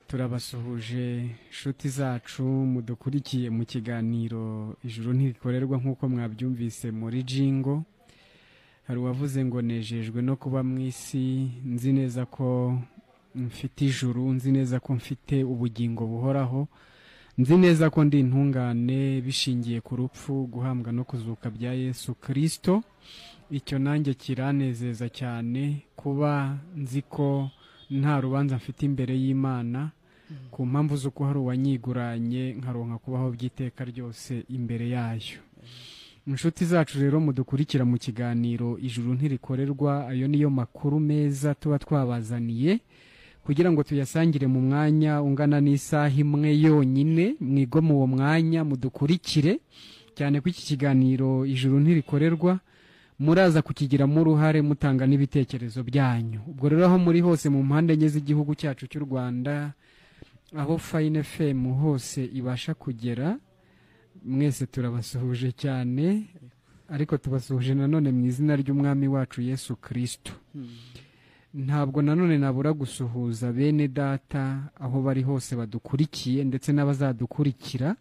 turabasuhuje inshuti zacu mudukurikiye mu kiganiro ijuru ntirikorerwa nk'uko mwabyumvise muri jingo. Hari uwavuze ngo nejejwe no kuba mu isi, nzi neza ko mfite ijuru, nzi neza ko mfite ubugingo buhoraho, nzi neza ko ndi intungane bishingiye ku rupfu, guhambwa no kuzuka bya Yesu Kristo. Icyo nanjye kiranezeza cyane kuba nzi ko nta rubanza mfite imbere y'Imana, ku mpamvu z'uko hari uwanyiguranye nkaronka kubaho by'iteka ryose imbere yayo. Inshuti zacu rero mudukurikira mu kiganiro ijuru ntirikorerwa, ayo niyo makuru meza tuba twabazaniye kugira ngo tuyasangire mu mwanya ungana n'isaha imwe yonyine. Mwigo mu uwo mwanya mudukurikire cyane ko iki kiganiro ijuru ntirikorerwa muraza kukigiramo uruhare mutanga n'ibitekerezo byanyu. Ubwo rero aho muri hose mu mpande enye z'igihugu cyacu cy'u Rwanda, aho Fine FM hose ibasha kugera, mwese turabasuhuje cyane, ariko tubasuhuje nanone mu izina ry'umwami wacu Yesu Kristo. Ntabwo nanone nabura gusuhuza bene data aho bari hose badukurikiye ndetse n'abazadukurikira,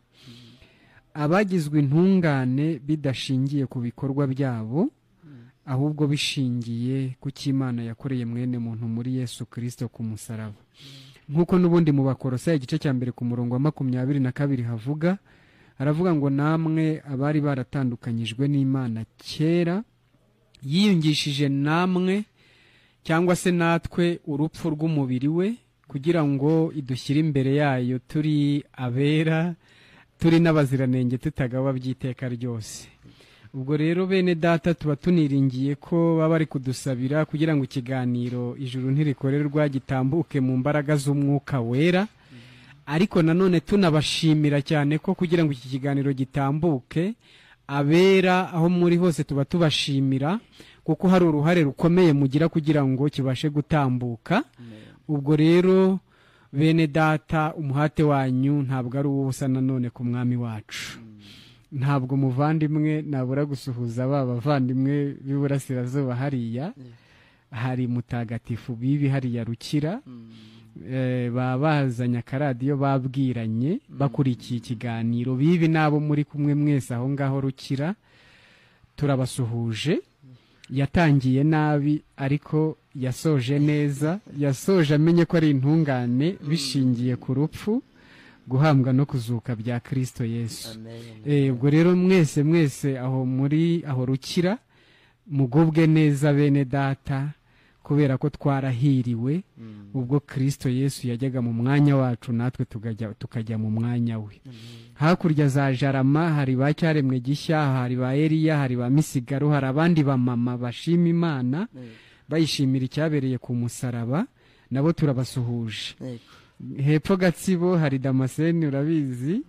abagizwe intungane bidashingiye ku bikorwa byabo, ahubwo bishingiye ku cy'Imana yakoreye mwene muntu muri Yesu Kristo ku musaraba. Nk'uko n'ubundi mu Bakolosayi igice cya mbere ku murongo wa 22 havuga, haravuga ngo namwe abari baratandukanyijwe n'Imana kera, yiyungishije namwe cyangwa se natwe urupfu rw'umubiri we, kugira ngo idushyire imbere yayo turi abera, turi n'abaziranenge, tutagawa by'iteka ryose. Ubwo rero bene data tuba tuniringiye ko baba bari kudusabira kugira ngo ikiganiro ijuru ntirikorerwa gitambuke mu mbaraga z'umwuka wera, ariko nanone tunabashimira cyane ko kugira ngo iki kiganiro gitambuke, abera aho muri hose tuba tubashimira kuko hari uruhare rukomeye mugira kugira ngo kibashe gutambuka. Ubwo rero bene data, umuhate wanyu ntabwo ari ubusa nanone ku mwami wacu. Ntabwo muvandimwe nabura gusuhuza bavandimwe b'iburasirazuba hariya, hari mutagatifu bibi hariya Rukira, babazanya akaradiyo babwiranye bakurikiye ikiganiro. Bibi nabo muri kumwe mwese aho ngaho Rukira, turabasuhuje. Yatangiye nabi ariko yasoje neza, yasoje amenye ko ari intungane bishingiye ku rupfu, guhambwa no kuzuka bya Kristo Yesu. Ubwo rero mwese aho muri aho Rukira mugubwe neza bene data, kubera ko twarahiriwe ubwo Kristo Yesu yajyaga mu mwanya wacu, natwe tukajya mu mwanya we. Hakurya za Jarama hari ba Cyaremwe Gishya, hari ba Eliya, hari ba Misigaro, hari abandi ba mama bashima Imana bayishimira icyabereye ku musaraba, nabo turabasuhuje. Hepfo Gatsibo hari Damascene urabizi,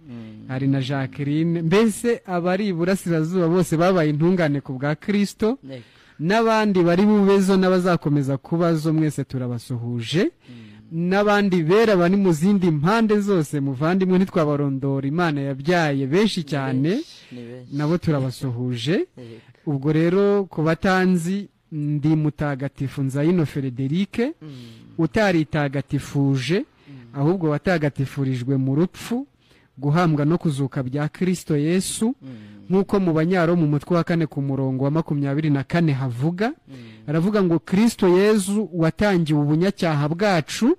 hari na Jacqueline, mbese abari iburasirazuba bose babaye intungane ku bwa Kristo, n'abandi bari bubezo n'abazakomeza kubazo, mwese turabasuhuje. N'abandi bera bari mu zindi mpande zose muvandimwe ntitwabarondora, Imana yabyaye benshi cyane, nabo turabasuhuje. Ubwo rero ku batanzi, ndi mutagatifu Nzayino Frederic, utaritagatifuje ahubwo watagatifurijwe mu rupfu, guhambwa no kuzuka bya Kristo Yesu, nk'uko mu Banyaro mu mutwe wa 4 ku murongo wa 24 havuga. Aravuga ngo Kristo Yesu watangiwe ubunyacyaha bwacu,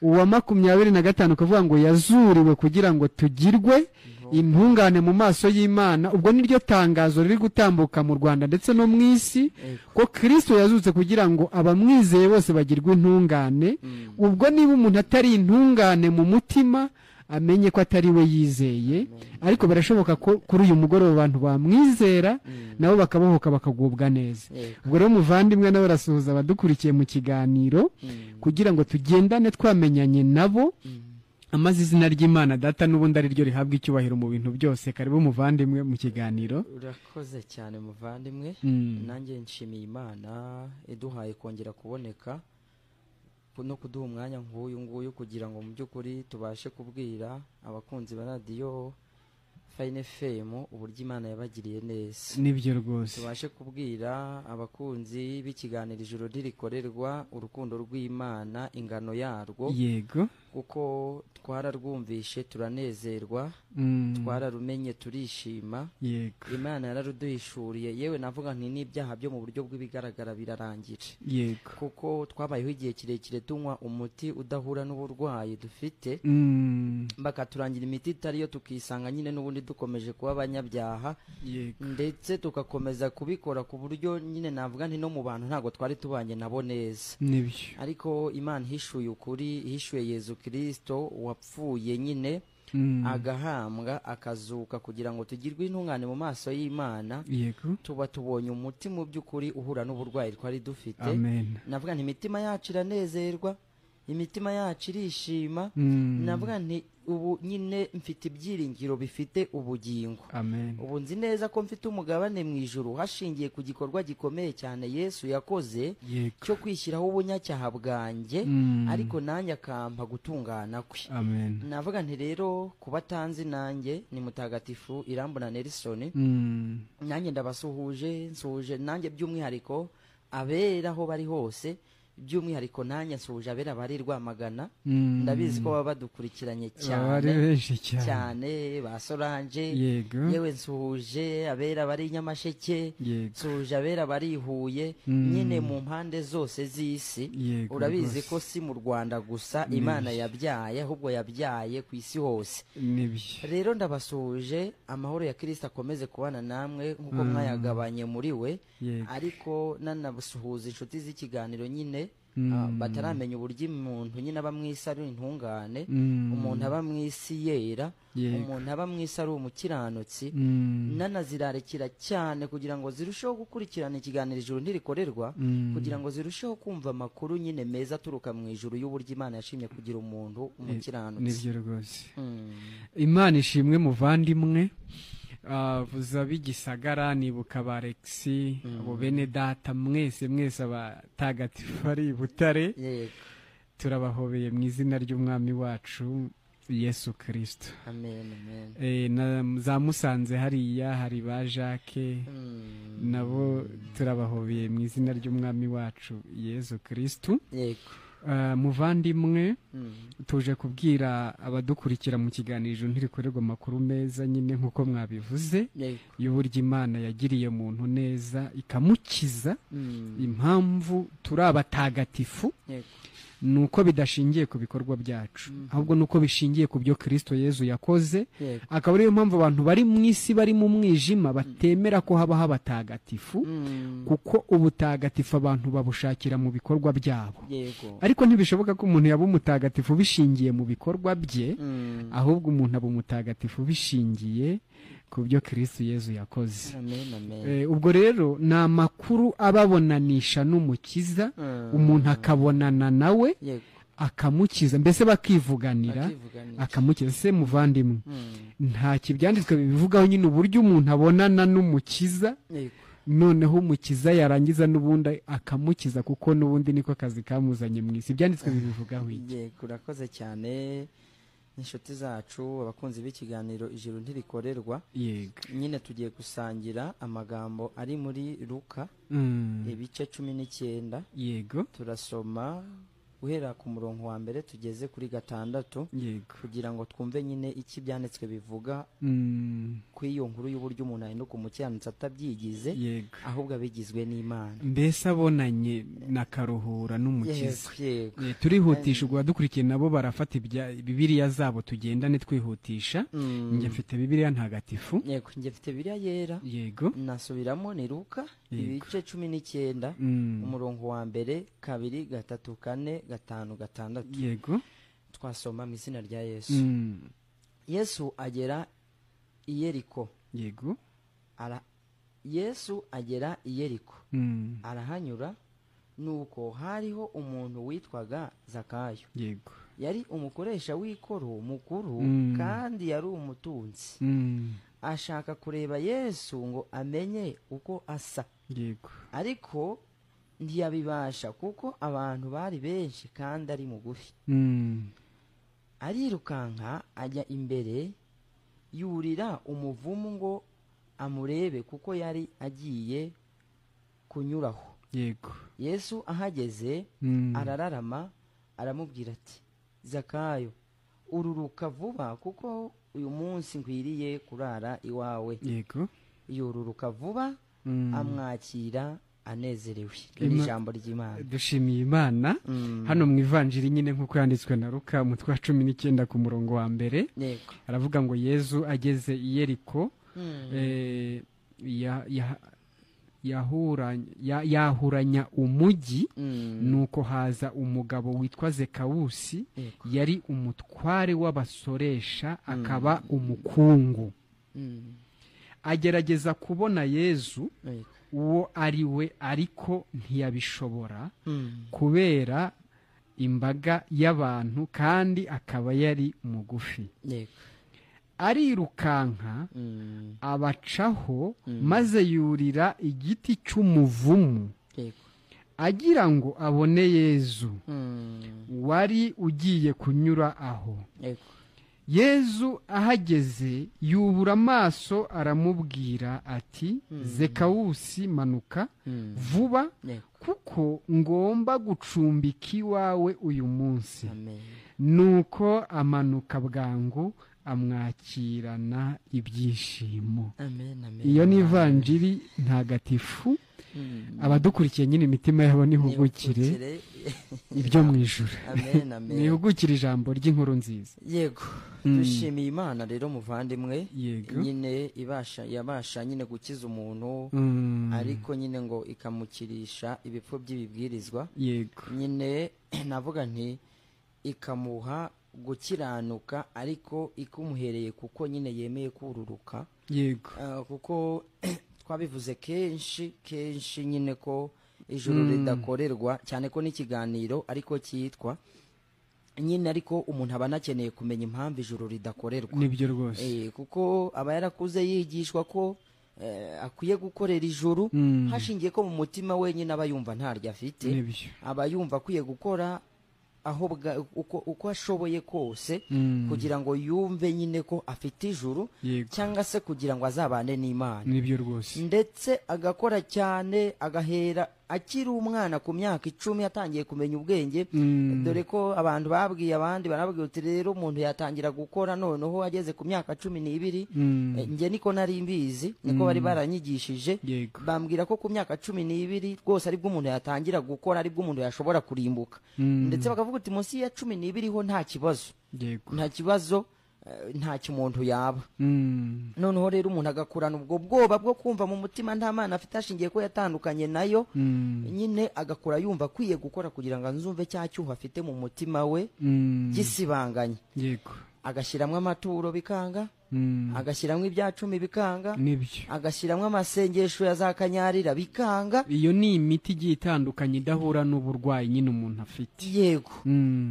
uwa 25 kuvuga ngo yazuriwe kugira ngo tugirwe intungane mu maso y'Imana. Ubwo niryo tangazo riri gutambuka mu Rwanda ndetse no mu isi, ko Kristo yazutse kugira ngo abamwizeye bose bagirwe intungane. Ubwo niba umuntu atari intungane mu mutima, amenye ko atari we yizeye, ariko birashoboka ko kuri uyu mugoroba abantu bamwizera nabo bakabohoka bakagubwa neza. Ubwo rero muvandimwe nawe rasuhuza abadukurikiye mu kiganiro kugira ngo tugendane twamenyanye nabo, amaze izina ry'Imana Data n'ubundi ari ryo rihabwa icyubahiro mu bintu byose. Karibu muvandimwe mu kiganiro. Urakoze cyane muvandimwe. Nanjye nshimiye Imana iduhaye kongera kuboneka no kuduha umwanya nk'uyu nguyu kugira ngo mu by'ukuri tubashe kubwira abakunzi ba radiyo Fine FM uburyo Imana yabagiriye neza. Nibyo rwose. Tubashe kubwira abakunzi b'ikiganiro ijuru ntirikorerwa urukundo rw'Imana, ingano yarwo. Yego. kuko twararwumvishe turanezerwa, twararumenye turishima, yego, Imana yararuduhishuriye, yewe navuga nti n'ibyaha byo mu buryo bw'ibigaragara birarangije, yego, kuko twabayeho igihe kirekire tunywa umuti udahura n'uburwayi dufite, bakaturangira imiti itari yo, tukisanga nyine n'ubundi dukomeje kuba abanyabyaha, yego, ndetse tugakomeza kubikora ku buryo nyine navuga nti no mu bantu ntabwo twari tubanye nabo neza. nibyo, Ariko Imana ihishuye ukuri, ihishuye Yezu Kristo wapfuye nyine agahambwa akazuka kugira ngo tugirwe intungane mu maso y'Imana, yego, tuba tubonye umuti mu by'ukuri uhura n'uburwayi twari dufite. amen, Navuga nti imitima yacu iranezerwa, imitima yacu irishima, navuga nti ubu nyine mfite ibyiringiro bifite ubugingo, amen, ubu nzi neza ko mfite umugabane mu ijuru, hashingiye ku gikorwa gikomeye cyane Yesu yakoze yego, cyo kwishyiraho ubunyacyaha bwanjye, ariko nanjye akampa gutungana kwe. amen, Navuga nti rero kuba atanzi nanjye ni Mutagatifu Irambona Nelson, nanjye ndabasuhuje, nsuhuje nanjye by'umwihariko abera aho bari hose, by'umwihariko nanjye nsuhuje abera bari Rwamagana, ndabizi ko baba badukurikiranye bari benshi cyane, ba Solange, yego, yewe nsuhuje abera bari Nyamasheke, yego, nsuhuje abera bari Huye, nyine mu mpande zose z'isi. yego, Urabizi rwose. ko si mu Rwanda gusa Imana yabyaye, ahubwo yabyaye ku isi hose. nibyo, Rero ndabasuhuje, amahoro ya Kristo akomeze kubana namwe nk'uko mwayagabanye muri we, yego, ariko nanabasuhuza inshuti z'ikiganiro nyine bataramenya uburyo umuntu nyine aba mu isi ari intungane, umuntu aba mu isi yera, yego, umuntu aba mu isi ari umukiranutsi, nanazirarikira cyane kugira ngo zirusheho gukurikirana ikiganiro Ijuru Ntirikorerwa, kugira ngo zirusheho kumva amakuru nyine meza aturuka mu ijuru y'uburyo Imana yashimye kugira umuntu umukiranutsi. nibyo rwose. Imana ishimwe muvandimwe. Vuza b'igisagara, nibuka ba Alexi, abo bene data mwese abatagatifu ari i Butare, Yego, turabahobeye mu izina ry'umwami wacu Yesu Kristo. amen, amen. Za Musanze hariya hari ba Jacques, nabo turabahobeye mu izina ry'umwami wacu Yesu Kristo. Yego, muvandimwe, tuje kubwira abadukurikira mu kiganiro ntirikorerwa amakuru meza nyine nk'uko mwabivuze, yego, y'uburyo Imana yagiriye muntu neza ikamukiza. Impamvu turi abatagatifu yego, ni uko bidashingiye ku bikorwa byacu, ahubwo ni uko bishingiye ku byo Kristo Yezu yakoze. yego, Akaba ariyo mpamvu abantu bari mu isi bari mu mwijima batemera ko habaho abatagatifu, kuko ubutagatifu abantu babushakira mu bikorwa byabo. yego, Ariko ntibishoboka ko umuntu yaba umutagatifu bishingiye mu bikorwa bye, ahubwo umuntu aba umutagatifu bishingiye ku byo Kristo Yezu yakoze. amen, amen. Ubwo rero ni amakuru ababonanisha n'umukiza, umuntu akabonana nawe Yego, akamukiza, mbese bakivuganira bakivuganira. akamukiza. Se muvandimwe, nta kibyanditswe bibivugaho nyine uburyo umuntu abonana n'umukiza, Yego, noneho umukiza yarangiza n'ubundi akamukiza, kuko n'ubundi niko kazi kamuzanye mu isi. Ibyanditswe bibivugaho iki? yego, urakoze cyane inshuti zacu, abakunzi b'ikiganiro Ijuru Ntirikorerwa. Yego, Nyine tugiye gusangira amagambo ari muri Luka ibice 19, yego, turasoma guhera ku murongo wa mbere tugeze kuri 6, yego, kugira ngo twumve nyine iki byanditswe bivuga ku iyo nkuru y'uburyo umuntu ahinduka umukiranutsi atabyigize, yego, ahubwo abigizwe n'Imana. mbese abonanye na karuhura n'umukiza. Yego, yego, Turihutisha, ubwo abadukurikiye nabo barafata Bibiliya zabo tugendane twihutisha. Njye mfite Bibiliya ntagatifu. yego, njye mfite Bibiliya yera. Yego, Nasubiramo, ni Luka ibice 19, umurongo wa mbere, 2, 3, 4, 5, 6. yego, Twasoma mu izina rya Yesu. Yesu agera i Yeriko. yego, Yesu agera i Yeriko, arahanyura, nuko hariho umuntu witwaga Zakayo. yego, Yari umukoresha w'ikoro mukuru, kandi yari umutunzi. Ashaka kureba Yesu ngo amenye uko asa, yego, ariko ntiyabibasha kuko abantu bari benshi kandi ari mugufi. Arirukanka ajya imbere, yurira umuvumu ngo amurebe kuko yari agiye kunyuraho. yego, Yesu ahageze arararama aramubwira ati, Zakayo ururuka vuba kuko uyu munsi nkwiriye kurara iwawe. yego yururuka vuba amwakira anezerewe. Ni ijambo ry'Imana. dushimiye Imana. Hano mu ivanjiri nyine nk'uko yanditswe na Luka umutwe wa 19 ku murongo wa mbere, aravuga ngo Yezu ageze i Yeriko yahuranya umujyi, nuko haza umugabo witwa Zekawusi, yari umutware w'abasoresha akaba umukungu. Agerageza kubona Yezu uwo ari we, ariko ntiyabishobora kubera imbaga y'abantu, kandi akaba yari mugufi. Arirukanka abacaho, maze yurira igiti cy'umuvumu agira ngo abone Yezu wari ugiye kunyura aho. Yezu ahageze yubura amaso aramubwira ati, Zekawusi manuka vuba, kuko ngomba gucumbika iwawe uyu munsi. Nuko amanuka bwangu amwakirana ibyishimo. Iyo ni ivanjiri ntagatifu. Abadukurikiye nyine imitima yabo nihugukire ibyo mu ijuru, nihugukire ijambo ry'inkuru nziza. Yego, dushimiye Imana rero muvandimwe, nyine yabasha nyine gukiza umuntu, ariko nyine ngo ikamukirisha ibipfu by'ibibwirizwa. Nyine navuga nti ikamuha gukiranuka, ariko ikumuhereye kuko nyine yemeye kururuka. Kuko twabivuze kenshi nyine ko ijuru ridakorerwa, cyane ko n'ikiganiro ariko cyitwa nyine, ariko umuntu aba anakeneye kumenya impamvu ijuru ridakorerwa. Nibyo rwose. Kuko aba yarakuze yigishwa ko akwiye gukorera ijuru, hashingiye ko mu mutima wenyine aba yumva ntaryo afite, aba yumva akwiye gukora aho uko ashoboye kose kugira ngo yumve nyine ko afite ijuru, cyangwa se kugira ngo azabane n'Imana. Nibyo rwose. Ndetse agakora cyane, agahera akiri umwana ku myaka 10 atangiye kumenya ubwenge. Dore ko abantu babwiye abandi, barabwiye uti rero umuntu yatangira gukora noneho ageze ku myaka 12. Nge niko nari mbizi, niko bari baranyigishije. Bambwira ko ku myaka 12 rwose aribwo umuntu yatangira gukora, aribwo umuntu yashobora kurimbuka. Ndetse bakavuga uti munsi ya 12 ho nta kibazo, nta kibazo, ntacyo umuntu yaba. Noneho rero umuntu agakurana ubwo bwoba bwo kumva mu mutima nta Mana afite, ashingiye ko yatandukanye nayo. Nyine agakura yumva akwiye gukora kugira ngo anzumve cya cyuho afite mu mutima we gisibanganye. Agashyiramo amaturo bikanga, agashyiramo ibya 10 bikanga, agashyiramo amasengesho ya za kanyarira bikanga. Iyo ni imiti igiye itandukanye idahura n'uburwayi nyine umuntu afite. Yego.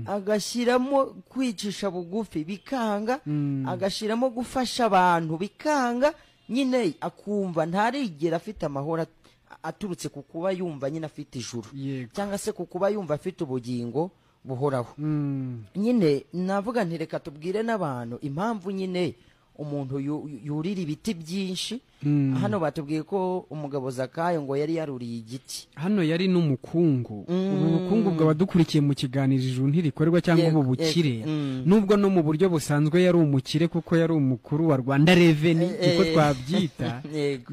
Agashyiramo kwicisha bugufi bikanga, agashyiramo gufasha abantu bikanga. Nyine akumva ntarigera afite amahoro aturutse ku kuba yumva nyine afite ijuru, cyangwa se ku kuba yumva afite ubugingo buhoraho. Nyine navuga nti reka tubwire n'abantu impamvu nyine umuntu yurira ibiti byinshi. Hano batubwiye ko umugabo Zakayo ngo yari yaruriye igiti. Hano yari n'umukungu. Ubu bukungu bw'abadukurikiye mu kiganiro ijuru ntirikorerwa cyangwa ubu bukire, nubwo no mu buryo busanzwe yari umukire, kuko yari umukuru wa Rwanda Revenue, uko twabyita.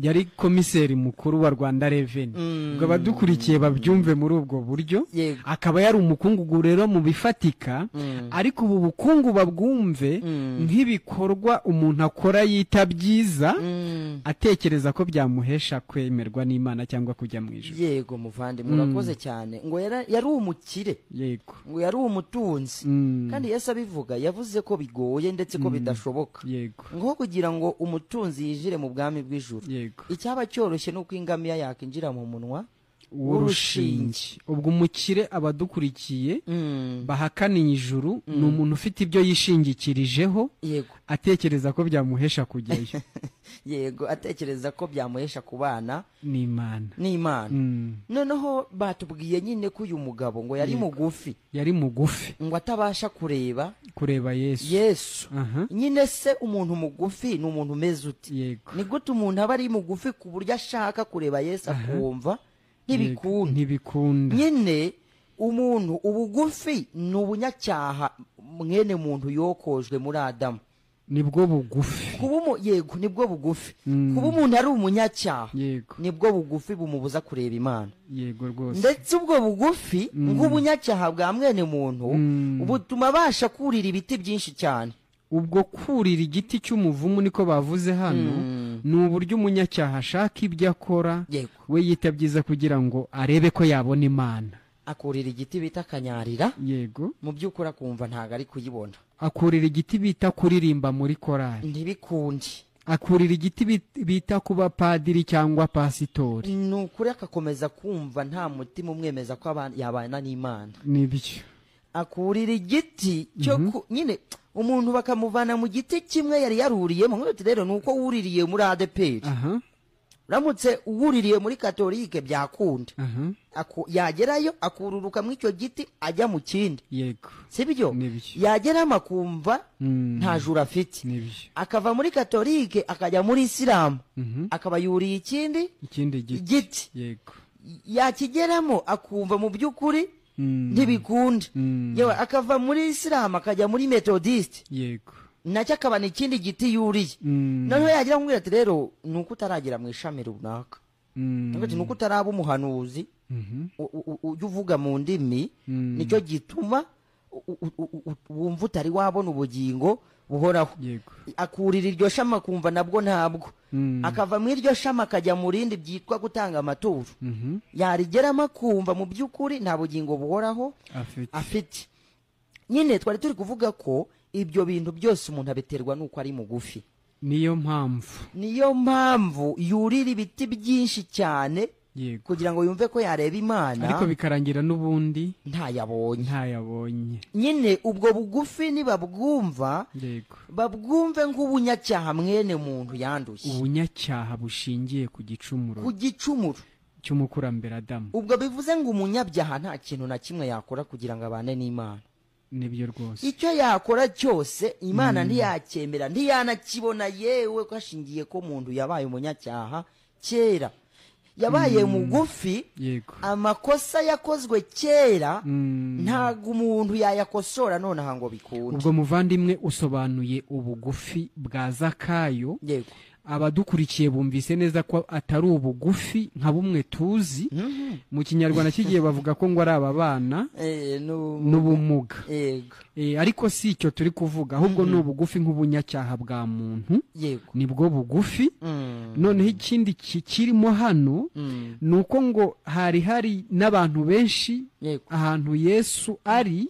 Yari komiseri mukuru wa Rwanda Revenue. Ubwo abadukurikiye babyumve muri ubwo buryo. Akaba yari umukungu rero mu bifatika, ariko ubu bukungu babwumve nk'ibikorwa umuntu akora yita byiza, atekereza ko byamuhesha kwemerwa n'Imana cyangwa kujya mu ijuru. Yego muvandimwe, murakoze cyane. Ngo yari umukire, ngo yari umutunzi, kandi Yesu abivuga yavuze ko bigoye ndetse ko bidashoboka, ngo kugira ngo umutunzi yinjire mu bwami bw'ijuru, icyaba cyoroshye nuko ingamiya yakinjira mu munwa w'urushinge. Ubwo umukire abadukurikiye bahakaniye ijuru ni umuntu ufite ibyo yishingikirijeho, atekereza ko byamuhesha kujyayo. Yego, atekereza ko byamuhesha kubana n'Imana. Noneho batubwiye nyine ko uyu mugabo ngo yari mugufi, ngo atabasha kureba Yesu. Nyine se umuntu mugufi ni umuntu umeze uti? Ni gute umuntu aba ari mugufi ku buryo ashaka kureba Yesu akumva ntibikunda? Nyine umuntu ubugufi ni ubunyacyaha mwene muntu yokojwe muri Adamu. nibwo bugufi. Yego nibwo bugufi. Kuba umuntu ari umunyacyaha yego nibwo bugufi bumubuza kureba Imana. yego rwose. Ndetse ubwo bugufi nk'ubunyacyaha bwa mwene muntu butuma abasha kurira ibiti byinshi cyane. ubwo kurira igiti cy'umuvumu niko bavuze hano, ni uburyo umunyacyaha ashaka ibyo akora we yita byiza kugira ngo arebe ko yabona Imana. Akurira igiti bita kanyarira, yego, mu by'ukuri akumva ntago ari kuyibona. akurira igiti bita kuririmba muri korali, ntibikundi. akurira igiti bita kuba padiri cyangwa pasitori, ni ukuri akakomeza kumva nta mutima umwemeza ko yabana n'Imana. nibyo. Akurira igiti cyo nyine umuntu bakamuvana mu giti kimwe yari yaruriyemo. Nk'uti rero nuko wuririye muri ADPR, uramutse uwuririye muri Katolike byakunda, yagerayo akururuka mu icyo giti ajya mu kindi. yego, sibyo? yageramo akumva nta juru afite, akava muri Katolike akajya muri Isilamu, akaba yuriye ikindi giti. yego, yakigeramo akumva mu by'ukuri ntibikunda. yewe akava muri Isilamu akajya muri Methodist, yego, nacyo akaba ni ikindi giti yuriye. noneho yagira ngo ati rero nuko utaragera mu ishami runaka, nuko utaraba umuhanuzi ujya uvuga mu ndimi, nicyo gituma wumva utari wabona ubugingo buhoraho. akurira iryo shama akumva nabwo ntabwo, akava muri iryo shama akajya mu rindi byitwa gutanga amaturo, yarigeramo akumva mu by'ukuri nta bugingo buhoraho afite. nyine twari turi kuvuga ko ibyo bintu byose umuntu abiterwa nuko ari mugufi. niyo mpamvu yurira ibiti byinshi cyane kugira ngo yumve ko yareba Imana, ariko bikarangira n'ubundi ntayabonye. nyine ubwo bugufi nibabwumva, babwumve nk'ubunyacyaha mwene muntu yanduye, ubunyacyaha bushingiye ku gicumuro cy'umukurambere Adamu. ubwo bivuze ngo umunyabyaha nta kintu na kimwe yakora kugira ngo abane n'Imana. nibyo rwose. icyo yakora cyose Imana ntiyacyemera, ntiyanakibona, yewe ko hashingiye ko muntu yabaye umunyacyaha kera, yabaye mugufi. amakosa yakozwe kera ntago umuntu yayakosora nonaha ngo bikunde. ubwo muvandimwe usobanuye ubugufi bwa Zakayo. abadukurikiye bumvise neza ko atari ubugufi nka bumwe tuzi mu Kinyarwanda kigiye bavuga ko ngo ari ababana n'ubumuga. ariko si icyo turi kuvuga, ahubwo ni ubugufi nk'ubunyacyaha bwa muntu, nibwo bugufi. noneho ikindi kirimo hano ni uko ngo hari n'abantu benshi ahantu Yesu ari,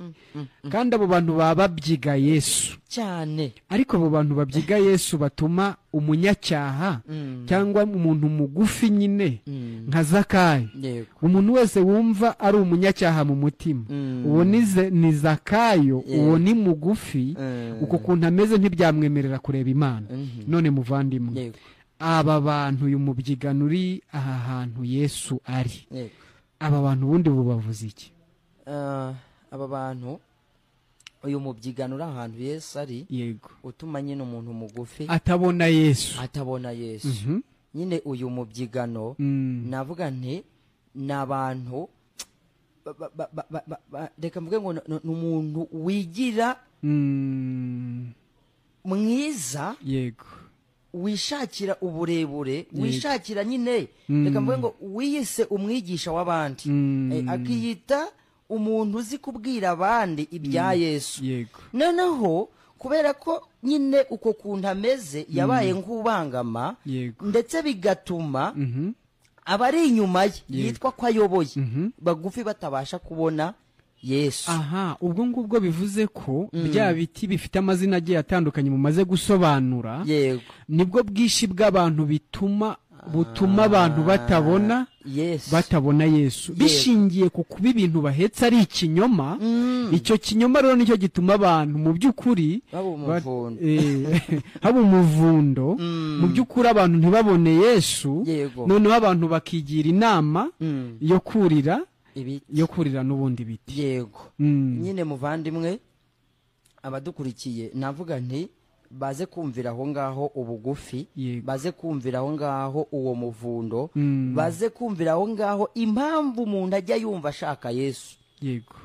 kandi abo bantu baba babyiga Yesu cyane. ariko abo bantu babyiga Yesu batuma umunyacyaha cyangwa umuntu mugufi nyine nka Zakayo, umuntu wese wumva ari umunyacyaha mu mutima, uwo ni Zakayo, uwo ni mugufi. uko kuntu ameze ntibyamwemerera kureba Imana. none muvandimwe, aba bantu uyu mubyigano uri aha hantu Yesu ari, aba bantu ubundi bubavuze iki? aba bantu uyu mubyigano uri ahantu Yesu ari, utuma nyine umuntu mugufi atabona Yesu. nyine uyu mubyigano navuga nti ni abantu reka mvuge ngo ni umuntu wigira mwiza, wishakira uburebure, wishakira nyine reka mvuge ngo wiyise umwigisha w'abandi, akiyita umuntu uzi kubwira abandi ibya Yesu. noneho kubera ko nyine uko kuntu ameze yabaye nk'ubangama, ndetse bigatuma abari inyuma ye yitwa ko ayoboye bagufi batabasha kubona Yesu. ubwo ngubwo bivuze ko bya biti bifite amazina agiye atandukanye mumaze gusobanura, nibwo bwinshi bw'abantu butuma abantu batabona Yesu, bishingiye ku kuba ibintu bahetse ari ikinyoma. icyo kinyoma rero nicyo gituma abantu mu by'ukuri haba umuvundo, mu by'ukuri abantu ntibabone Yesu. noneho abantu bakigira inama yo kurira n'ubundi biti. nyine muvandimwe, abadukurikiye navuga nti baze kumvira aho ngaho ubugufi, baze kumvira aho ngaho uwo muvundo, baze kumvira aho ngaho impamvu umuntu ajya yumva ashaka Yesu. yego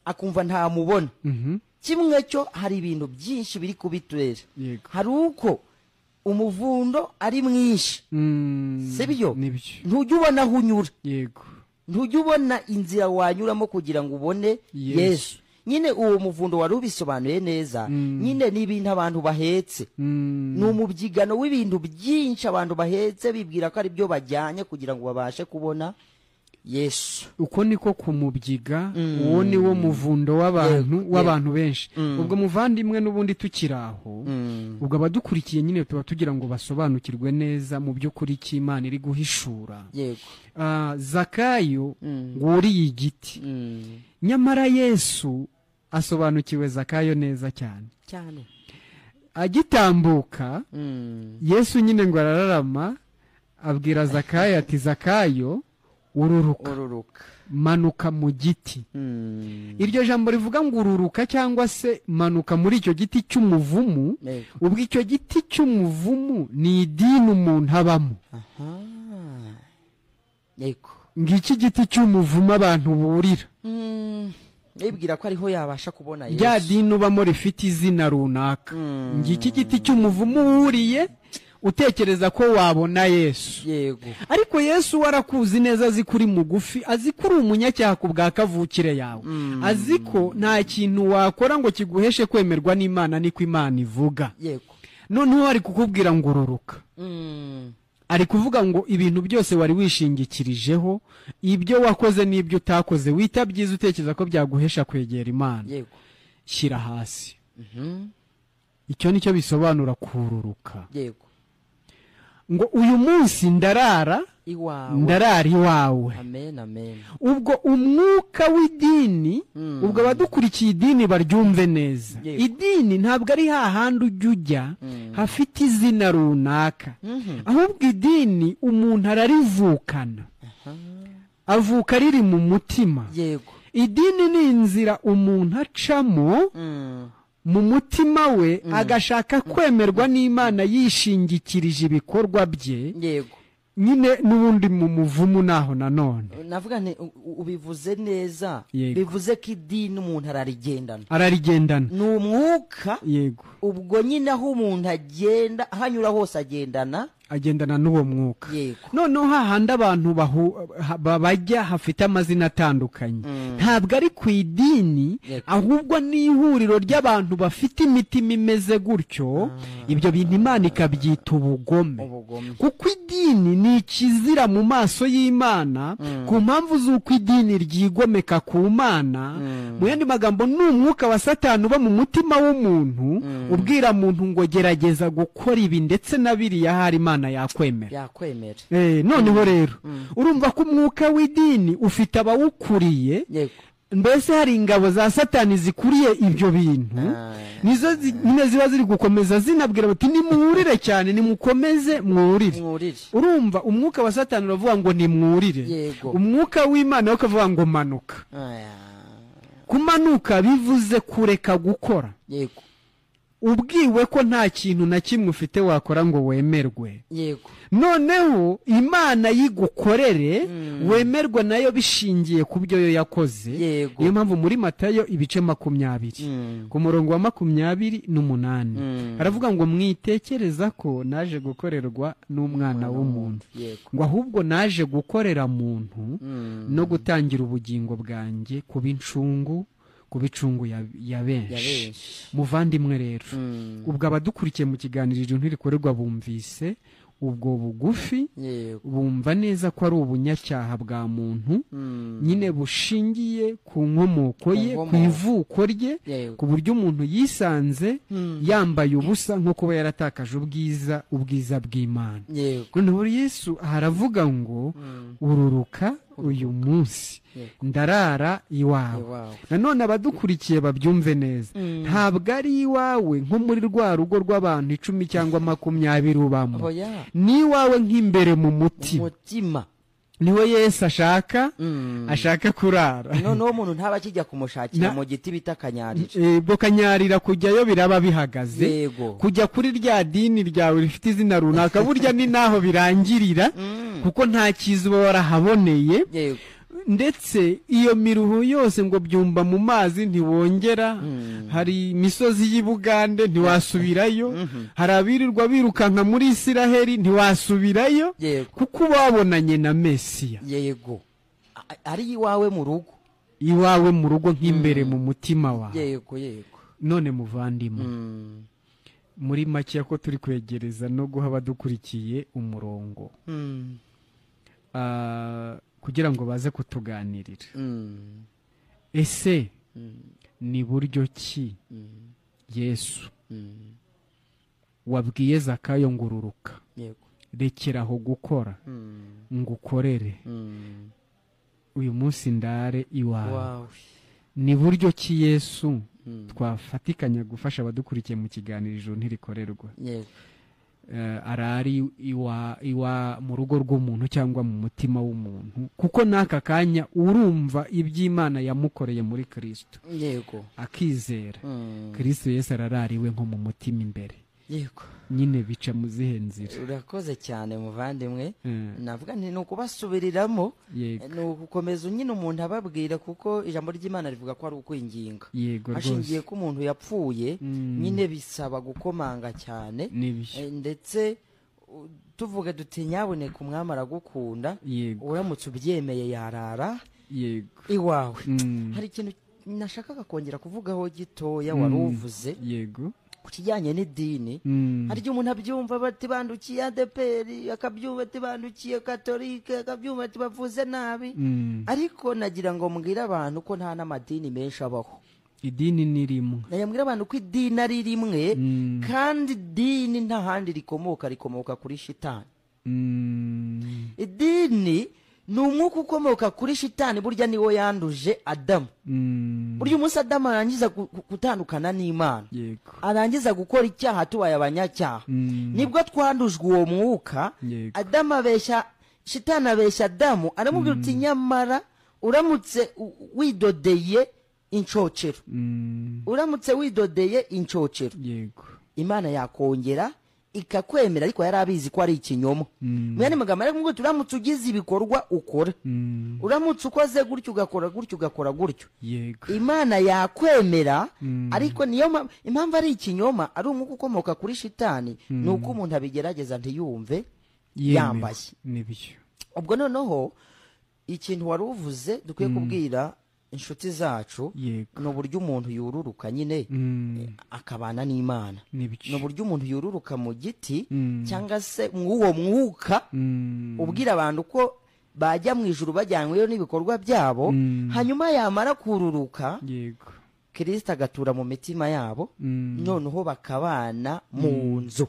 akumva ntamubona. Mhm. Kimwe cyo hari ibintu byinshi biri kubiturera. Yego. Hari uko umuvundo ari mwinshi, sibyo? Nibyo. Ntujya ubona aho unyura, Yego. ntujya ubona inzira wanyuramo kugira ngo ubone Yesu. Nyine uwo muvundo wari ubisobanuye neza. Nyine ni ibintu abantu bahetse, ni umubyigano w'ibintu byinshi abantu bahetse bibwira ko ari byo bajyanye kugira ngo babashe kubona Yesu. Uko niko kumubyiga, uwo ni wo muvundo w'abantu benshi. Ubwo muvandimwe n'ubundi tukiraho, ubwo abadukurikiye nyine tuba tugira ngo basobanukirwe neza mu by'ukuri cy'Imana iri guhishura. Yego. Zakayo wuriye igiti, nyamara Yesu asobanukiwe Zakayo neza cyane. Agitambuka, Yesu nyine ngo arararama abwira Zakayo ati, Zakayo ururuka, manuka mu giti. Iryo jambo rivuga ngo ururuka cyangwa se manuka muri icyo giti cy'umuvumu. Ubwo icyo giti cy'umuvumu ni idini umuntu abamo. Ngiki giti cy'umuvumu abantu burira, ibwira ko ariho yabasha kubona Yesu. rya dini ubamo rifite izina runaka. Ngiki giti cy'umuvumu wuriye utekereza ko wabona Yesu. Yego. Ariko Yesu warakuzi neza, azi kuri mugufi, azi kuri umunyacyaha ku bwa kavukire yawe. Azi ko nta kintu wakora ngo kiguheshe kwemerwa n'Imana niko Imana ivuga. Yego. Noneho ari kukubwira ngo ururuka. Ari kuvuga ngo ibintu byose wari wishingikirijeho, ibyo wakoze n'ibyo utakoze, wita byiza utekereza ko byaguhesha kwegera Imana. Yego. Shyira hasi. Icyo nicyo bisobanura kururuka. Yego. Ngo uyu munsi ndarara iwawe. Amen, amen. Ubwo umwuka w'idini, ubwo abadukurikiye idini baryumve neza. Idini ntabwo ari hahandi ujya hafite izina runaka. Ahubwo idini umuntu ararivukana, avuka riri mu mutima. Yego. Idini ni inzira umuntu acamo mu mutima we, agashaka kwemerwa n'Imana yishingikirije ibikorwa bye. Yego. Nyine n'ubundi mu muvumu naho nanone. Navuga nti ubivuze neza. Bivuze ko idini umuntu ararigendana. Ni umwuka. Yego. Ubwo nyine aho umuntu agenda, hanyura hose agendana n'uwo mwuka. Noneho hahandi abantu bajya hafite amazina atandukanye. Ntabwo ari ku idini, ahubwo ni ihuriro ry'abantu bafite imitima imeze gutyo. Ibyo bintu Imana ikabyita ubugome. Kuko idini ni ikizira mu maso y'Imana, ku mpamvu z'uko idini ryigomeka ku Mana. Mu yandi magambo, ni umwuka wa Satani uba mu mutima w'umuntu, ubwira muntu ngo gerageza gukora ibi ndetse na biriya, hari Imana yakwemera. Noneho rero urumva ko umwuka w'idini ufite abawukuriye. Mbese hari ingabo za Satani zikuriye ibyo bintu, nizo nyine ziba ziri gukomeza zinabwira bati nimwurire cyane, nimukomeze mwurire. Urumva umwuka wa Satani uravuga ngo nimwurire, umwuka w'Imana ukavuga ngo manuka. Kumanuka bivuze kureka gukora. Ubwiwe ko nta kintu na kimwe ufite wakora ngo wemerwe. Noneho Imana yigukorere, wemerwe nayo bishingiye ku byo yo yakoze. Niyo mpamvu muri Matayo ibice 20 ku murongo wa 28 aravuga ngo mwitekereza ko naje gukorerwa n'umwana w'umuntu, ngo ahubwo naje gukorera muntu no gutangira ubugingo bwanjye kuba incungu, kubicungu ya benshi. Muvandimwe rero, ubwo abadukurikiye mu kiganiro ntirikorerwa bumvise ubwo bugufi, bumva neza ko ari ubunyacyaha bwa muntu, nyine bushingiye ku nkomoko ye, ku ivuko rye, ku buryo umuntu yisanze yambaye ubusa nko kuba yaratakaje ubwiza bw'Imana. Noneho Yesu haravuga ngo ururuka uyu munsi ndarara iwawe. Nanone abadukurikiye babyumve neza, ntabwo ari iwawe nko muri rwa rugo rw'abantu 10 cyangwa 20 ubamo. Ni iwawe nk'imbere mu mutima. Niwe Yesu ashaka kurara. Noneho umuntu ntaba kijya kumushakira mu giti bita kanyarira. Ubwo kanyarira kujyayo biraba bihagaze. Kujya kuri rya dini ryawe rifite izina runaka, burya ni naho birangirira, kuko nta kizu warahaboneye. ndetse iyo miruho yose ngo byumva mu mazi ntiwongera, hari imisozi y'i Bugande ntiwasubirayo, hari abirirwa birukanka muri Isiraheli ntiwasubirayo, kuko babonanye na Mesiya. Yego, ari iwawe mu rugo, iwawe mu rugo nk'imbere mu mutima wawe. Yego yego. None muvandimwe, muri make ko turi kwegereza no guha abadukurikiye umurongo kugira ngo baze kutuganirira. Ese ni buryo ki Yesu wabwiye Zakayo ngururuka, rekeraho gukora ngukorere, uyu munsi ndare iwawe? Ni buryo ki Yesu twafatikanya gufasha abadukurikiye mu kiganiro Ijuru ntirikorerwa arari iwa mu rugo rw'umuntu cyangwa mu mutima w'umuntu, kuko n'aka kanya urumva iby'Imana yamukoreye muri Kristo, yego, akizera Kristo Yesu ararariwe nko mu mutima imbere. Yego, nyine bica mu zihe nzira? Urakoze cyane muvandimwe. Navuga nti nukubasubiriramo, nugukomeza nyine umuntu ababwira, kuko ijambo ry'Imana rivuga ko ari ukwinginga. Yego, hashingiye ko umuntu yapfuye, nyine bisaba gukomanga cyane, ndetse tuvuga duti nyaboneka umwami aragukunda, uramutse ubyemeye yarara iwawe. Hari ikintu nashakaga kongera kuvugaho gitoya wari uvuze. Yego, ku kijyanye n'idini. Hari igihe umuntu abyumva bati bandukiye ADEPR, akabyumva ati bandukiye Katolike, akabyumva ati bavuze nabi. Ariko nagira ngo mbwire abantu ko nta n'amadini menshi abaho. Idini ni rimwe. Nayambwira abantu ko idini ari rimwe, kandi idini nta handi rikomoka kuri shitani. Idini ni umwuka ukomoka kuri shitani, burya niwo yanduje Adamu. Burya umunsi Adamu arangiza gutandukana n'Imana, arangiza gukora icyaha, tubaye abanyacyaha, nibwo twandujwe uwo mwuka. Adamu abeshya, shitani abeshya Adamu, aramubwira uti nyamara uramutse widodeye incocero, uramutse widodeye incocero, Imana yakongera ikakwemera, ariko yari abizi ko ari ikinyoma. Mwene magambo ari ngo turamutse ugize ibikorwa ukora, uramutse ukoze gutyo ugakora gutyo ugakora gutyo, Imana yakwemera. Ariko niyo impamvu ari ikinyoma, ari umwuka ukomoka kuri shitani, nuko umuntu abigerageza ntiyumve yambaye. Ubwo noneho ikintu wari uvuze dukwiye kubwira inshuti zacu, ni uburyo umuntu yururuka nyine akabana n'Imana. Ni uburyo umuntu yururuka mu giti, cyangwa se mw'uwo mwuka ubwira abantu ko bajya mu ijuru bajyanyweyo n'ibikorwa byabo, hanyuma yamara kururuka Kristo agatura mu mitima yabo, noneho bakabana mu nzu.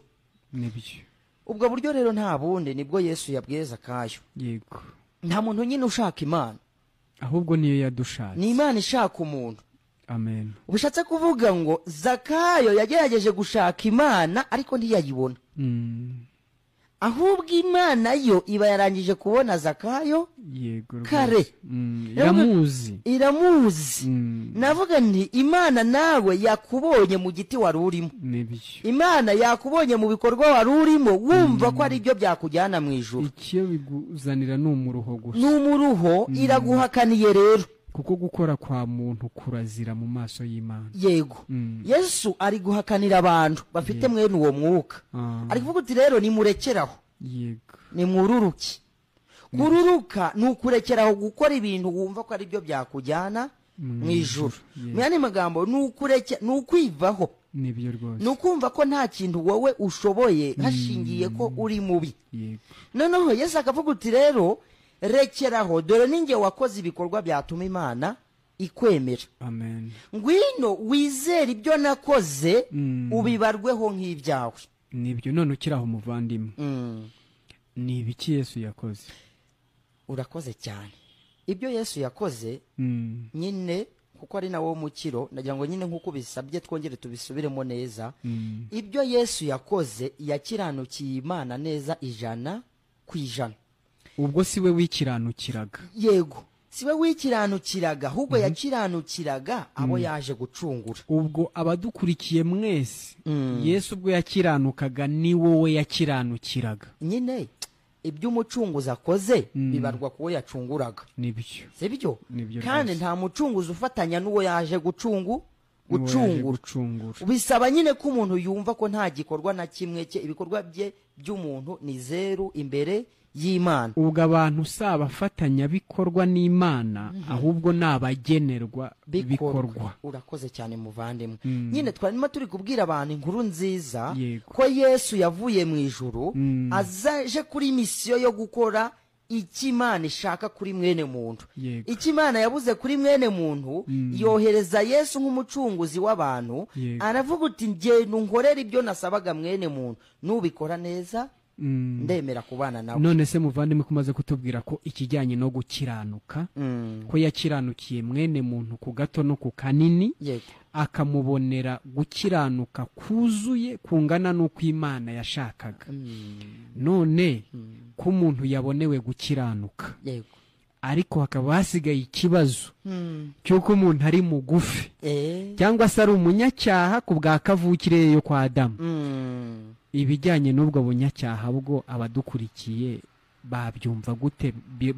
Ubwo buryo rero nta bundi nibwo Yesu yabwiye Zakayo. Nta muntu nyine ushaka Imana, ahubwo niyo yadushatse. Ni Imana ishaka umuntu. Amen. Ubishatse kuvuga ngo Zakayo yagerageje gushaka Imana ariko ntiyayibona. Ahubwo Imana yo iba yarangije kubona Zakayo kare. Iramuzi. Navuga nti Imana nawe yakubonye mu giti wari urimo. Imana yakubonye mu bikorwa wari urimo, wumva ko ari byo byakujyana mu ijuru. Icyo biguzanira n'umuruho gusa. N'umuruho iraguhakaniye rero, kuko gukora kwa muntu kurazira mu maso y'Imana. Yego. Yesu ari guhakanira abantu bafite mwene uwo mwuka. Ari kuvuga uti rero nimurekeraho. Yego. Nimururuke. Kururuka ni ukurekeraho gukora ibintu wumva ko ari byo byakujyana mu ijuru. Mwene magambo ni ukwivaho. Nibyo rwose. Ni ukumva ko nta kintu wowe ushoboye hashingiye ko uri mubi. Noneho Yesu akavuga uti rero rekeraho, dore ninjye wakoze ibikorwa byatuma Imana ikwemera. Amen. Ngwino wizere ibyo nakoze, ubibarweho nk'ibyawe. Nibyo. None ukiraho muvandimwe, ni ibiki Yesu yakoze? Urakoze cyane. Ibyo Yesu yakoze nyine kuko ari nawo mukiro, nagira ngo nyine nkuko bisabye twongere tubisubiremo neza. Ibyo Yesu yakoze, yakiranukiye Imana neza 100%. Ubwo siwe wikiranukiraga. Yego, siwe wikiranukiraga, ahubwo yakiranukiraga abo yaje gucungura. Ubwo abadukurikiye mwese, Yesu ubwo yakiranukaga ni wowe yakiranukiraga. Nyine ibyo umucunguzi akoze bibarwa kuwo yacunguraga. nibyo sibyo Nibyo kandi rwose. nta mucunguzi ufatanya n'uwo yaje gucungura. gucungura bisaba nyine ko umuntu yumva ko nta gikorwa na kimwe cye, ibikorwa bye by'umuntu ni zeru imbere y'Imana. ubwo abantu si abafatanyabikorwa n'Imana ahubwo ni abagenerwa bikorwa. Urakoze cyane muvandimwe. nyine twarimo turi kubwira abantu inkuru nziza Yego. ko Yesu yavuye mu ijuru azaje kuri misiyo yo gukora icyo Imana ishaka kuri mwene muntu. Yego. icyo Imana yabuze kuri mwene muntu yohereza Yesu nk'umucunguzi w'abantu. Yego. aravuga uti ngenda unkorera ibyo nasabaga mwene muntu, nubikora neza ndemera kubana nawe. none se muvandimwe kumaze kutubwira ko ikijyanye no gukiranuka ko yakiranukiye mwene muntu ku gato no ku kanini, Yego. akamubonera gukiranuka kuzuye kungana n'uko Imana yashakaga. none ko umuntu yabonewe gukiranuka Yego. ariko hakaba hasigaye ikibazo cy'uko umuntu ari mugufi Eh. cyangwa se ari umunyacyaha ku bwa kavukire yo kwa Adamu. ibijyanye n'ubwo bunyacyaha bwo abadukurikiye babyumva gute?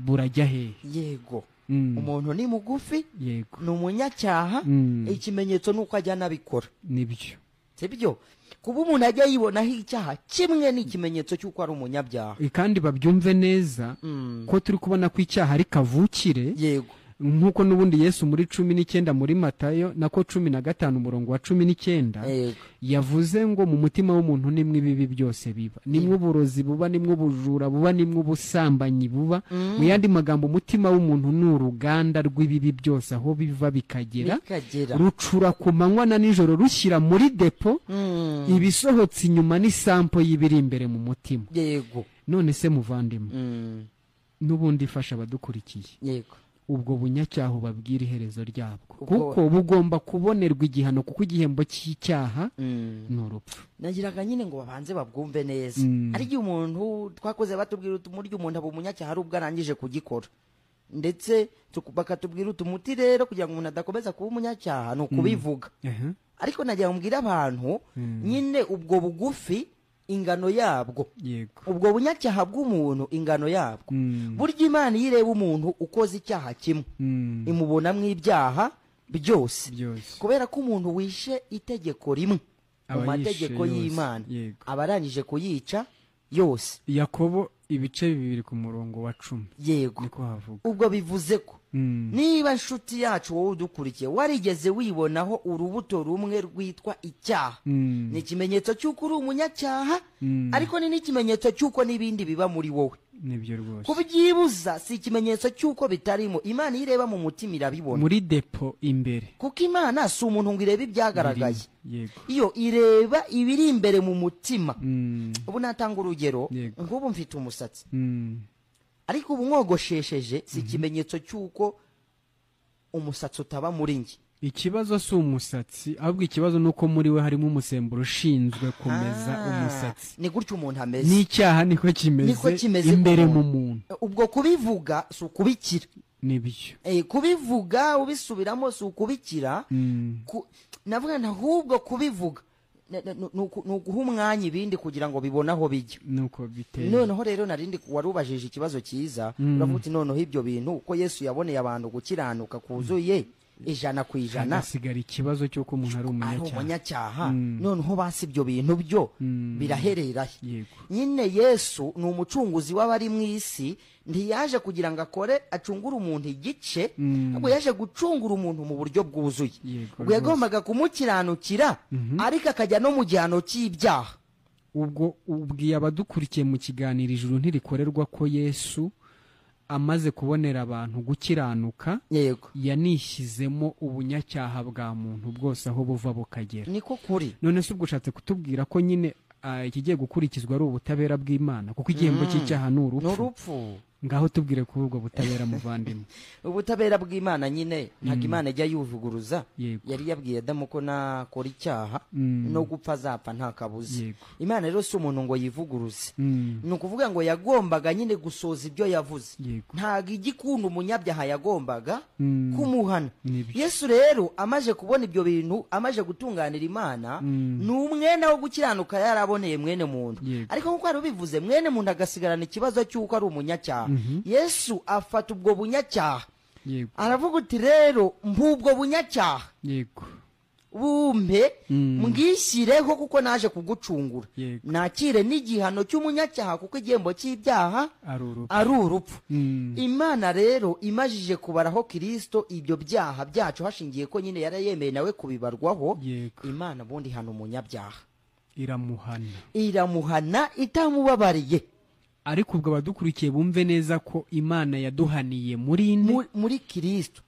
burajya hehe? Yego. umuntu ni mugufi, yego, ni umunyacyaha. ikimenyetso ni uko ajya anabikora. nibyo sibyo kuba umuntu ajya yibonaho icyaha kimwe ni ikimenyetso cy'uko ari umunyabyaha. kandi babyumve neza ko turi kubona ko icyaha ari kavukire. Yego. nk'uko n'ubundi Yesu muri 19 muri Matayo nako 15 umurongo wa 19 Yego. yavuze ngo mu mutima w'umuntu nimwe ibibi byose biba, nimwe uburozi buba, nimwe ubujura buba, nimwe ubusambanyi buba. mu yandi magambo umutima w'umuntu ni uruganda rw'ibibi byose, aho biva bikagera rucura ku manywa na nijoro rushyira muri depo ibisohotse inyuma n'isampo y'ibiri imbere mu mutima. Yego. none se muvandimwe, n'ubundi ifasha abadukurikiye, Yego. ubwo bunyacyaha babwira iherezo ryabwo, kuko bugomba kubonerwa igihano, kuko igihembo cy'icyaha ni urupfu. nagiraga nyine ngo babanze babwumve neza. ari igihe umuntu twakoze batubwira umuryo umuntu aba umunyacyaha ari ubwo arangije kugikora, ndetse bakatubwira umuti rero kugira ngo umuntu adakomeza kuba umunyacyaha ni ukubivuga. ariko nagira ngo mbwire abantu nyine ubwo bugufi ingano yabwo. Yego. ubwo bunyacyaha bw'umuntu ingano yabwo. burya Imana iyo ireba umuntu ukoze icyaha kimwe imubonamo ibyaha byose, kubera ko umuntu wishe itegeko rimwe mu mategeko y'Imana aba arangije kuyica yose. Yakobo ibice 2 ku murongo wa 10. Yego. niko havuga. ubwo bivuze ko niba inshuti yacu wowe udukurikiye warigeze wibonaho urubuto rumwe rwitwa icyaha, ni ikimenyetso cy'uko uri umunyacyaha, ariko ni n'ikimenyetso cy'uko n'ibindi biba muri wowe. nibyo rwose. kubyibuza si ikimenyetso cy'uko bitarimo. Imana iyo ireba mu mutima irabibona muri depo imbere, kuko Imana si umuntu ngo irebe ibyagaragaye. Yego. iyo ireba ibiri imbere mu mutima. ubu natanga urugero. nk'ubu mfite umusatsi, ariko ubu mwogoshesheje si ikimenyetso cy'uko umusatsi utaba muri njye. ikibazo si umusatsi, ahubwo ikibazo ni uko muri we harimo umusemburo ushinzwe kumeza umusatsi. ni gutyo umuntu ameze. n'icyaha niko kimeze imbere mu muntu. ubwo kubivuga si ukubikira. nibyo. kubivuga ubisubiramo si ukubikira. navuga ahubwo kubivuga ni uguha umwanya ibindi kugira ngo bibone aho bijya. nuko biteye. noneho rero narindi warubajije ikibazo cyiza, uravuga uti noneho ibyo bintu uko Yesu yaboneye abantu gukiranuka kuzuye 100%, hasigara ikibazo cy'uko umuntu ari umunyacyaha. noneho basi ibyo bintu byo biraherera. Yego. nyine Yesu ni umucunguzi w'abari mu isi, ntiyaje kugira ngo akore acungure umuntu igice, ahubwo yaje gucungura umuntu mu buryo bwuzuye. ubwo yagombaga kumukiranukira, ariko akajya no mu gihano cy'ibyaha. ubwo ubwiye abadukurikiye mu kiganiro ijuru ntirikorerwa ko Yesu amaze kubonera abantu gukiranuka. Yego. yanishyizemo ubunyacyaha bwa muntu bwose aho buva bukagera. niko kuri. none se ubwo ushatse kutubwira ko nyine ikigiye gukurikizwa ari ubutabera bw'Imana, kuko igihembo cy'icyaha ni urupfu. ngaho tubwire kuri ubwo butabera muvandimwe. ubutabera bw'Imana nyine ntabwo Imana ijya yuvuguruza. Yego. Yari yabwiye Adamu ko nakora icyaha no gupfa azapfa nta kabuza. Yego. Imana rero si umuntu ngo yivuguruze. Mm. ni ukuvuga ngo yagombaga nyine gusoza ibyo yavuze. Yego. ntabwo igikunda umunyabyaha yagombaga Mm. kumuhana. Nibyo. Yesu rero amaje kubona ibyo bintu, amaje gutunganira Imana, ni umwenda wo gukiranuka yaraboneye mwene muntu. Yego. Ariko nk'uko wari ubivuze, mwene muntu agasigarana ikibazo cy'uko ari umunyacyaha. Yesu afata ubwo bunyacyaha, Yego. aravuga uti rero mbubwo bunyacyaha Yego. bumpe mbwishyireho kuko naje kugucungura. Yego. nakire n'igihano cy'umunyacyaha kuko igihembo cy'ibyaha Ari urupfu. ari urupfu. Mm. Imana rero imajije kubaraho Kristo ibyo byaha byacu hashingiye ko nyine yarayemeye nawe kubibarwaho. Yego. Imana ubundi hano umunyabyaha iramuhana itamubabariye. ariko ubwo abadukurikiye bumve neza ko Imana yaduhaniye muri muri Kristo.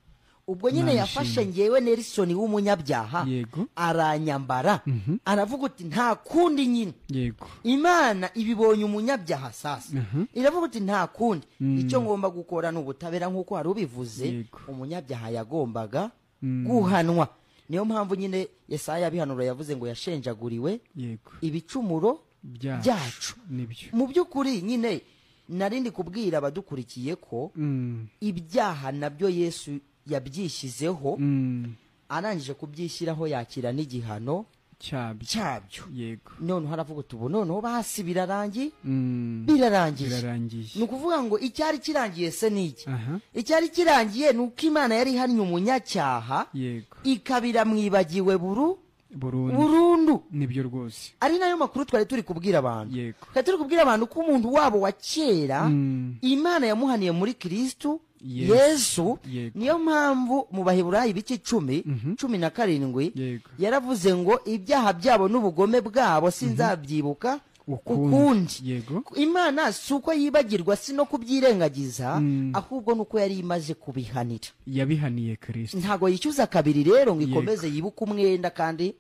ubwo nyine Imana yafashe ishimwe. ngewe Nelson w'umunyabyaha, Yego. aranyambara, aravuga uti nta kundi nyine. Yego. Imana ibibonye umunyabyaha sasa, iravuga uti nta kundi, Mm. icyo ngomba gukora ni ubutabera nk'uko wari ubivuze. Yego. umunyabyaha yagombaga guhanwa. niyo mpamvu nyine Yesaya yabihanura yavuze ngo yashenjaguriwe Yego. ibicumuro byacu. Nibyo. mu by'ukuri nyine narindi kubwira abadukurikiye ko ibyaha nabyo Yesu yabyishyizeho, arangije kubyishyiraho yakira n'igihano cyabyo. Yego. noneho haravuga uti ubu noneho basi birarangiye. ni ukuvuga ngo icyari kirangiye se n'iki? icyari kirangiye ni uko Imana yari ihannye umunyacyaha, Yego. ikabira mwibagiwe burundu. Nibyo rwose. ari nayo makuru twari turi kubwira abantu. Yego. twari turi kubwira abantu ko umuntu wabo wa kera Imana yamuhaniye muri Kristo Yesu. Yego. niyo mpamvu mu Baheburayo ibice 10:17 Yego. yaravuze ngo ibyaha byabo n'ubugome bwabo sinzabyibuka ukundi. Yego. Imana si uko yibagirwa, si no kubyirengagiza, ahubwo nuko yari imaze kubihanira. Yabihaniye Kristo. ntago yishyuza kabiri rero ngo ikomeze yibuke umwenda, kandi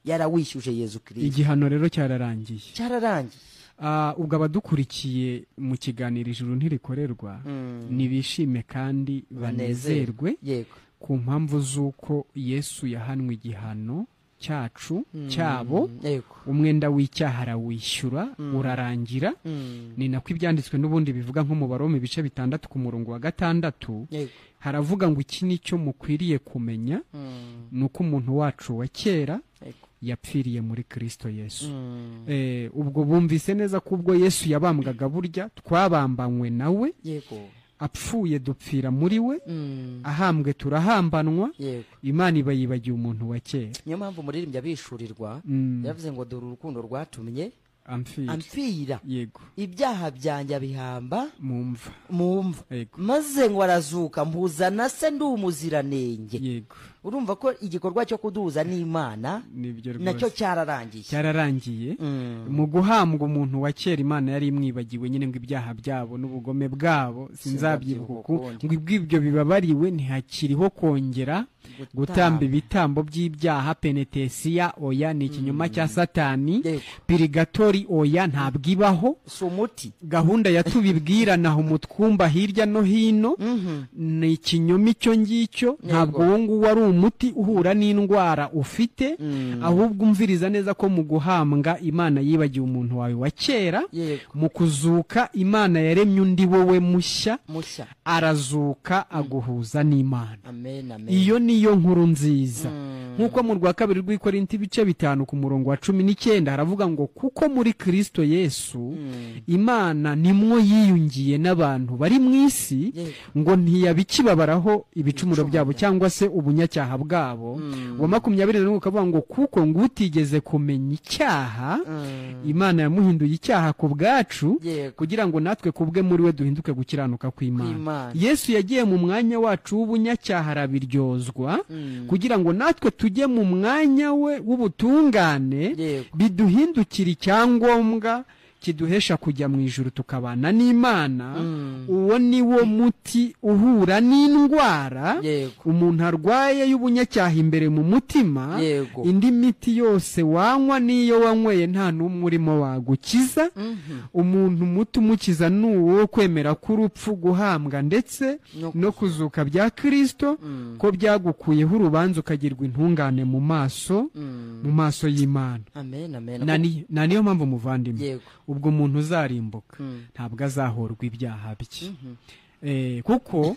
yarawishyuje Yesu Kristo. Igihano rero cyararangiye. ubwo abadukurikiye mu kiganiro Ijuru Ntirikorerwa nibishime kandi banezerwe ku mpamvu z'uko Yesu yahanwe igihano cyacu cyabo. umwenda w'icyaha arawishyura, urarangira. ni nako ibyanditswe n'ubundi bivuga nko mu Baroma ibice 6 ku murongo wa 6 haravuga ngo iki nicyo mukwiriye kumenya, nuko umuntu wacu wa kera yapfiriye muri Kristo Yesu. ubwo bumvise neza ko ubwo Yesu yabambwaga burya twabambanywe nawe. apfuye dupfira muri we, ahambwe turahambanwa. Imana iba yibagiye umuntu wa kera. niyo mpamvu umuririmbyi abishurirwa yavuze ngo dore urukundo rwatumye amfira. Yego. ibyaha byanjye abihamba mumva. maze ngo arazuka mpuzana se ndi umuziranenge. Yego. urumva ko igikorwa cyo kuduhuza n'Imana nacyo cyararangiye. mu guhambwa umuntu wa kera Imana yari imwibagiwe nyine ngo ibyaha byabo n'ubugome bwabo sinzabyibuka, ngo ibyo bibabariwe ntihakiriho kongera gutamba ibitambo by'ibyaha. penetesiya oya, ni ikinyoma cya Satani. pirigatori oya, ntabwo ibaho. gahunda yatubibwiranaho mu twumba hirya no hino ni ikinyoma icyo ngicyo. ntabwo uwo nguwo ari umuti uhura n'indwara ufite, ahubwo umviriza neza ko mu guhambwa Imana yibagiwe umuntu wawe wa kera. mu kuzuka Imana yaremye undi wowe mushya, arazuka aguhuza n'Imana. iyo niyo nkuru nziza. nk'uko mu rwa 2 rw'Ikorinto ibice 5 ku murongo wa 19 haravuga ngo kuko muri Kristo Yesu Imana nimwo yiyungiye n'abantu bari mu isi, ngo ntiyabikibabaraho ibicumuro byabo cyangwa se ubunyacyaha bwabo. wa 21 ukavuga ngo kuko ngo utigeze kumenya icyaha Imana yamuhinduye icyaha ku bwacu, kugira ngo natwe kubwe muri we duhinduke gukiranuka kw'Imana. Yesu yagiye mu mwanya wacu w'ubunyacyaha arabiryozwa, kugira ngo natwe tujye mu mwanya we w'ubutungane, biduhindukira icyangombwa kiduhesha kujya mu ijuru tukabana n'Imana. Uwo ni wo muti uhura n'indwara umuntu arwaye y'ubunyacyaha imbere mu mutima. Indi miti yose wanywa n'iyo wanyweye nta n'umwe urimo wagukiza. Umuntu muti umukiza ni uwo kwemera k'urupfu, guhambwa ndetse no kuzuka bya Kristo, ko byagukuyeho urubanza ukagirwa intungane mu maso y'Imana. Na niyo mpamvu muvandimwe, ubwo umuntu uzarimbuka ntabwo azahorwa ibyaha bye, kuko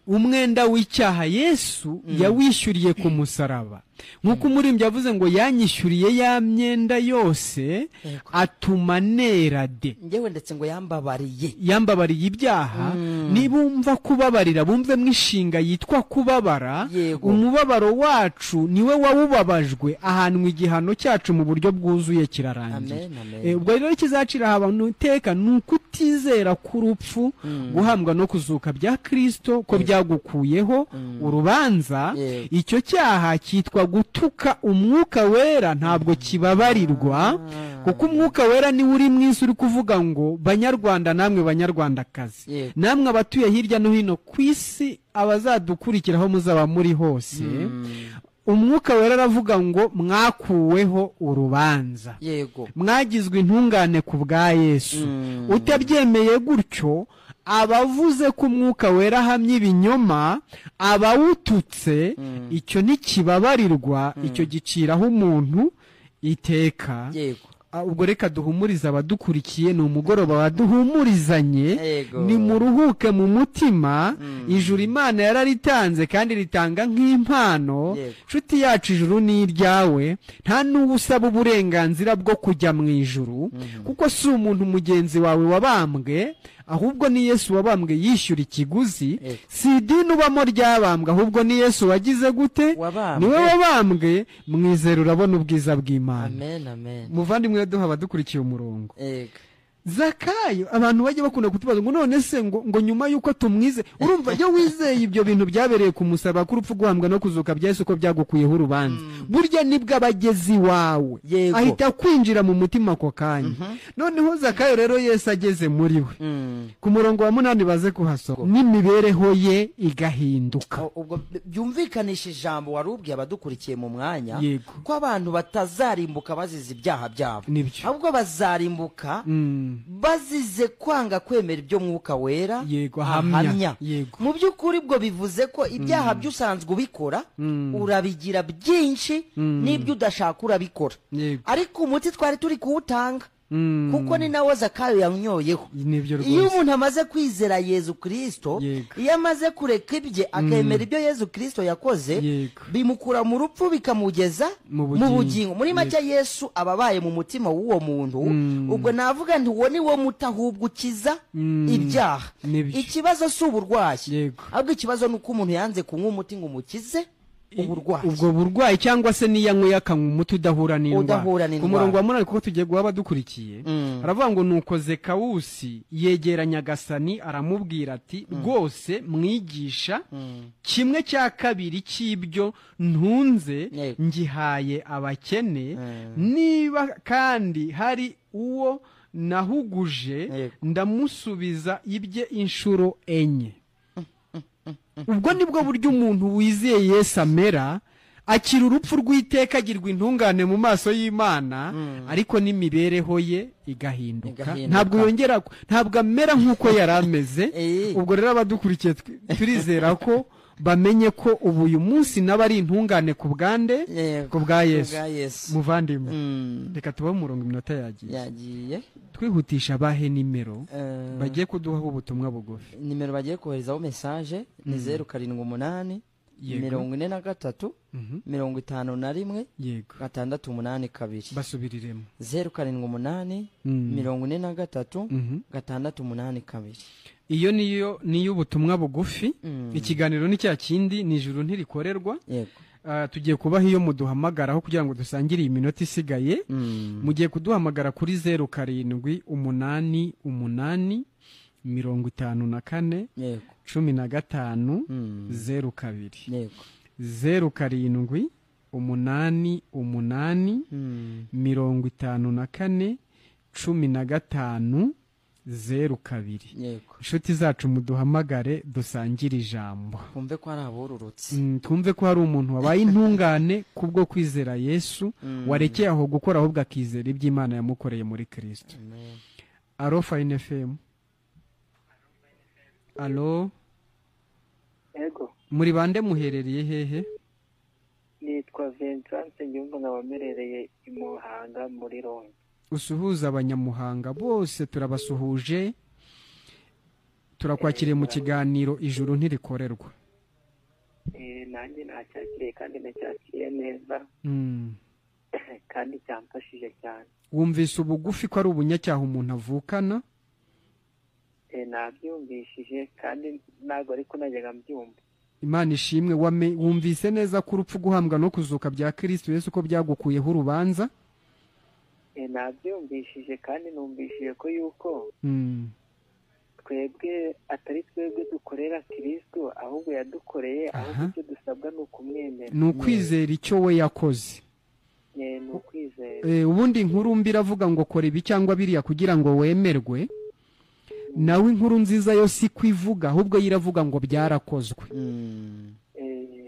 umwenda w'icyaha Yesu yawishyuriye ku musaraba. Nk'uko umuririmbyi yavuze ngo yanyishyuriye ya myenda yose atuma nera de. Ngewe ndetse ngo yambabariye ibyaha. Nibumva kubabarira bumve mwishinga yitwa kubabara. Umubabaro wacu niwe wawubabajwe, ahanwe igihano cyacu mu buryo bwuzuye kirarangiye. Ubwo rero kizacira abantu iteka ni ukutizera k'urupfu, guhambwa no kuzuka bya Kristo, ko byagukuyeho urubanza. Icyo cyaha cyitwa gutuka umwuka wera, ntabwo kibabarirwa, kuko umwuka wera ni uri mwisi uri kuvuga ngo banyarwanda namwe banyarwandakazi, namwe abatuye hirya no hino ku isi, abazadukurikiraho muzaba muri hose. Umwuka wera aravuga ngo mwakuweho urubanza, mwagizwe intungane ku bwa Yesu. Utabyemeye gutyo abavuze ko umwuka wera ahamye ibinyoma, abawututse, icyo ntikibabarirwa, icyo giciraho umuntu iteka. Ubwo reka duhumurize abadukurikiye, ni umugoroba waduhumurizanye, ni muruhuke mu mutima. Ijuru Imana yararitanze kandi ritanga nk'impano. Nshuti yacu, ijuru ni iryawe, nta n'uwo usaba uburenganzira bwo kujya mu ijuru, kuko si umuntu mugenzi wawe wabambwe, ahubwo ni Yesu wabambwe yishyura ikiguzi. Si idini ubamo ryabambwe, ahubwo ni Yesu wagize gute? Niwe wabambwe. Mwizere urabona ubwiza bw'Imana. Muvandimwe, duha abadukurikiye umurongo. Zakayo, abantu bajye bakunda kutubaza ngo none se ngo nyuma yuko tumwize, urumva iyo wizeye ibyo bintu byabereye ku musaraba k'urupfu, guhambwa no kuzuka bya Yesu, ko byagukuyeho urubanza, burya nibwo abagezi wawe ahita kwinjira mu mutima ako kanya. Noneho Zakayo rero Yesu ageze muri we, ku murongo wa 8 baze kuhasoma, n'imibereho ye igahinduka. Ubwo byumvikanisha ijambo warubwiye abadukurikiye mu mwanya, ko abantu batazarimbuka bazize ibyaha byabo, ahubwo bazarimbuka bazize kwanga kwemera ibyo mwuka wera ahamya. Mu by'ukuri bwo bivuze ko ibyaha by'usanzwe ubikora, urabigira byinshi, n'ibyo udashaka urabikora, ariko umuti twari turi kuwutanga, kuko ni nawo Zakayo yanyoyeho. Iyo umuntu amaze kwizera Yesu Kristo, iyo amaze kureka ibye akemera ibyo Yesu Kristo yakoze, bimukura mu rupfu bikamugeza mu bugingo. Muri make Yesu ababaye mu mutima w'uwo muntu. Ubwo navuga nti uwo ni wo muti ahubwo ukiza ibyaha. Ikibazo si uburwayi, ahubwo ikibazo ni uko umuntu yanze kunywa umuti ngo umukize uburwayi. Ubwo burwayi cyangwa se niyanywe yakanywa umuti udahura n'indwara. Ku murongo wa 8 kuko tugiye guha abadukurikiye, aravuga ngo nuko Zekawusi yegera Nyagasani aramubwira ati, rwose mwigisha, 1/2 cy'ibyo ntunze ngihaye abakene, niba kandi hari uwo nahuguje ndamusubiza ibye inshuro 4. Ubwo nibwo buryo umuntu wizeye Yesu amera, akira urupfu rw'iteka, agirwa intungane mu maso y'Imana, ariko n'imibereho ye igahinduka. Ntabwo amera nk'uko yari ameze. Ubwo rero abadukurikiye turizera ko bamenye ko ubu uyu munsi n'abari intungane ku bwande, ku bwa Yesu. Muvandimwe, reka tubahe umurongo, iminota yagiye. Twihutisha abahe nimero bagiye kuduhaho ubutumwa bugufi. Nimero bagiye koherezaho message ni 078 43 51 682. Basubiriremo 078 43 51 Iyo niyo ubutumwa bugufi. Ikiganiro ni cya kindi, ni ijuru ntirikorerwa. Tugiye kubaha iyo muduhamagaraho kugira ngo dusangire iminota isigaye. Mugiye kuduhamagara kuri 0788 54 15 02 0788 54 15 15 02. yego inshuti zacu muduhamagare dusangire ijambo, twumve ko ari abororotse. twumve ko hari umuntu wabaye intungane kubwo kwizera Yesu, warekeye aho gukora ahubwo akizera iby'Imana yamukoreye muri Kristo. Amen. Alo Fine FM. Alo, Ego, muri bande muherereye hehe? nitwa Vincent Nyumva nabamerereye i Muhanga muri Rongi. Usuhuza abanyamuhanga bose, turabasuhuje, turakwakiriye mu kiganiro ijuru ntirikorerwa. Nanjye nacyakiriye kandi nacyakiriye neza kandi cyamfashije cyane. Wumvise ubugufi ko ari ubunyacyaha umuntu avukana? Nabyumvishije kandi ntabwo ariko najyaga mbyumva. Imana ishimwe. Wumvise neza ko urupfu, guhambwa no kuzuka bya Kristo Yesu ko byagukuyeho urubanza? Nabyumvishije kandi numvishije ko yuko twebwe atari twebwe dukorera Kristo, ahubwo yadukoreye, ahubwo icyo dusabwa ni ukumwemera, ni ukwizera icyo we yakoze. ni ukwizera. Ubundi inkuru mbi iravuga ngo kora ibi cyangwa biriya kugira ngo wemerwe, nawe inkuru nziza yo si kwivuga, ahubwo yiravuga ngo byarakozwe.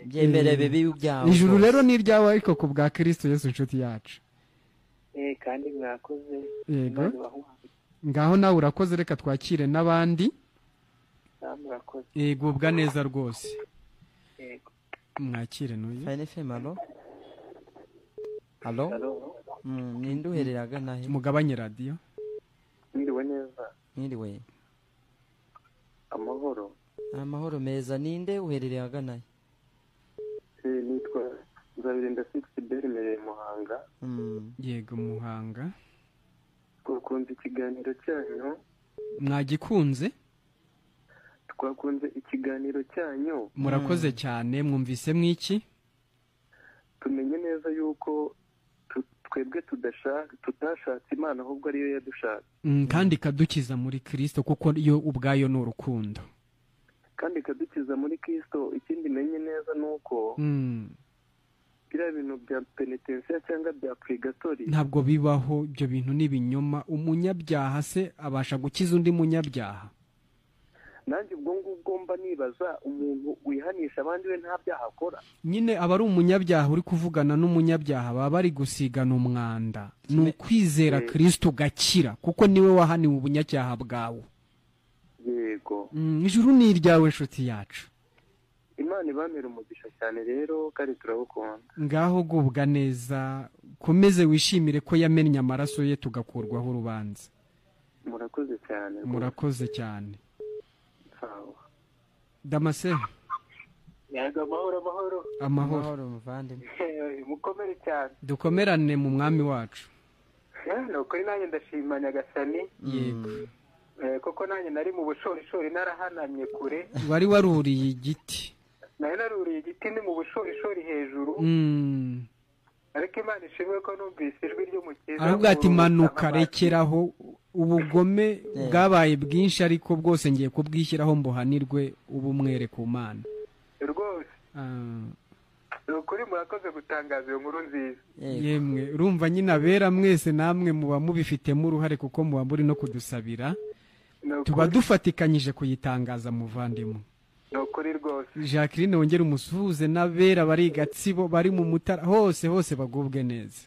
byemere bibi byawe. Ijuru rero ni iryawe ariko ku bwa Kristo Yesu inshuti yacu. Kandi mwakoze. Yego, ngaho nawe urakoze. Reka twakire n'abandi. Murakoze. Yego, ubwa neza rwose. Yego. Mwakire n'uyu. Fine FM. Alo, alo, ninde uhereraga nahe? Mugabanye radio. Mwiriwe neza. Mwiriwe. Amahoro. Amahoro meza. Ninde uhereraga nahe? Nitwa Nzabirinda 6 Bermereye Muhanga. Yego, Muhanga. Twakunze ikiganiro cyanyu. Mwagikunze? Twakunze ikiganiro cyanyu. Murakoze cyane. Mwumvise mwiki? Tumenye neza yuko twebwe tutashatse Imana, ahubwo ariyo yadushatse. Kandi ikadukiza muri Kristo, kuko yo ubwayo ni urukundo. Kandi ikadukiza muri Kristo. Ikindi menye neza nuko biriya bintu bya penitensiya cyangwa bya purigatori ntabwo bibaho. Ibyo bintu ni ibinyoma. Umunyabyaha se abasha gukiza undi munyabyaha? nanjye ubwo ngubwo mba nibaza, umuntu wihanisha abandi we nta byaha akora. Nyine aba ari umunyabyaha uri kuvugana n'umunyabyaha, baba bari gusigana umwanda. Ni ukwizera Kristo ugakira, kuko niwe wahaniwe ubunyacyaha bwawe. Yego. Ijuru ni iryawe inshuti yacu. Imana ibamera umugisha cyane rero, kandi turabukunda. Ngaho gubwa neza, komeze wishimire ko yamennye amaraso ye tugakurwaho urubanza. Murakoze cyane. Murakoze cyane. Damascene. Damascene. Yego, amahoro. Amahoro muvandimwe. Mukomere cyane. Dukomerane mu mwami wacu. Nuko nanjye ndashima Nyagasani. Yego. Koko nanjye nari mu bushorishori narahanamye kure. Wari waruriye igiti? Nari naruriye igiti ni mu bushorishori hejuru. Ariko Imana ishimwe ko numvise ijwi ry'umukiza. Ahubwo ati manuka, rekeraho ubugome bwabaye bwinshi, ariko bwose ngiye kubwishyiraho mbuhanirwe ubumwere ku Mana. Rwose. Ukuri murakoze gutangaza iyo nkuru nziza. Yemwe urumva nyine abera mwese namwe muba mubifitemo uruhare, kuko muba muri no kudusabira. Tuba dufatikanyije kuyitangaza muvandimwe. Nukuri rwose. Jacqueline wongere umusuhuze n'abera bari Gatsibo, bari mu Mutara, hose bagubwe neza.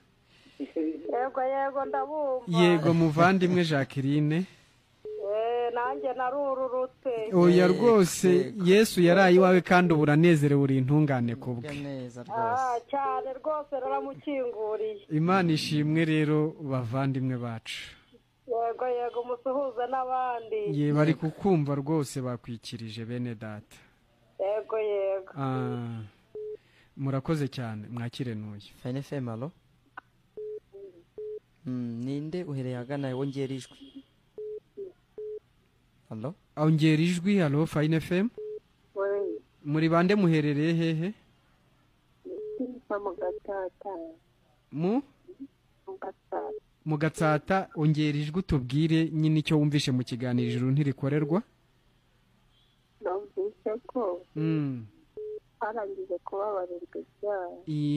Yego ndabumva. Yego muvandimwe Jacqueline. Nanjye narururutse. Oya rwose, Yesu yaraye iwawe kandi uburanezerewe, uri intungane kubwe. Cyane rwose naramukinguriye. Imana ishimwe rero bavandimwe bacu. Yego musuhuze n'abandi. Ye bari kukumva rwose, bakwikirije bene data. Yego. Murakoze cyane. Mwakire n'uyu. Fine FM. Alo. Ninde uhereye agana wongera ijwi? Alo. Ongera ijwi. Alo Fine FM. Muri bande muherereye hehe? Mu Gatsata. Ongera ijwi tubwire nyine icyo wumvishe mu kiganiro ijuru ntirikorerwa. Numvise ko arangije kubabarirwa ibyaha.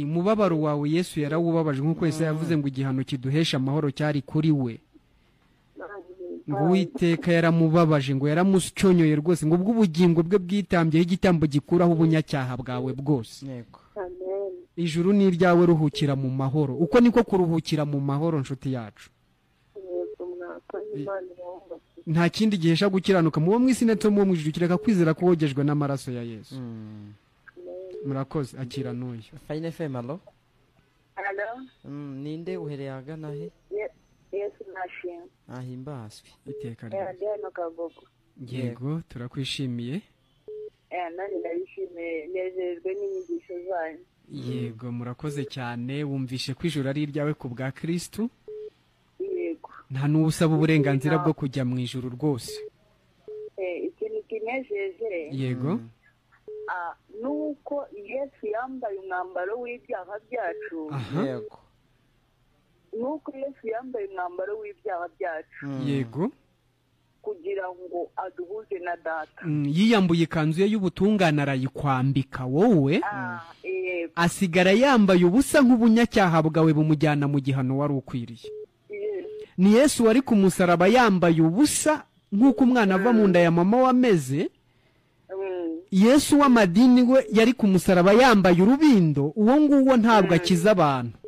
Umubabaro wawe Yesu yarawubabaje, nk'uko Yesu yavuze ngo igihano kiduhesha amahoro cyari kuri we. ngo Uwiteka yaramubabaje ngo yaramusyonyoye rwose ngo ubw'ubugingo bwe bwitambyeho igitambo gikuraho ubunyacyaha bwawe bwose. Ijuru ni iryawe, ruhukira mu mahoro. Uko niko kuruhukira mu mahoro, nshuti yacu. Nta kindi gihesha gukiranuka mu mwisi ndetse mu mwijuru kireka kwizera ko wogejwe n'amaraso ya Yesu. Murakoze. Akira n'uyu. Fine FM, alo. Ninde uhereye agana he? Yesu nashimwe. Ahimbazwe. Iteka rero. Yego, turakwishimiye. Nani ndabishimiye, nezerejwe n'inyigisho zanyu. Yego, murakoze cyane. Wumvishe ko ijuru ari iryawe ku bwa Kristo? Yego. Nta n'ubusaba uburenganzira bwo kujya mu ijuru rwose. Ikintu kinejeje. Yego. Nuko Yesu yambaye umwambaro w'ibyaha byacu. Yego. Nuko Yesu yambaye umwambaro w'ibyaha byacu. Yego. Kugira ngo aduhuze na Data. Yiyambuye ikanzu ye y'ubutungane arayikwambika wowe. Asigara yambaye ubusa nk'ubunyacyaha bwawe bumujyana mu gihano wari ukwiriye. Ni Yesu wari ku musaraba yambaye ubusa nk'uko umwana ava mu nda ya mama wameze. Yesu w'amadini we yari ku musaraba yambaye urubindo, uwo nguwo ntabwo akiza abantu.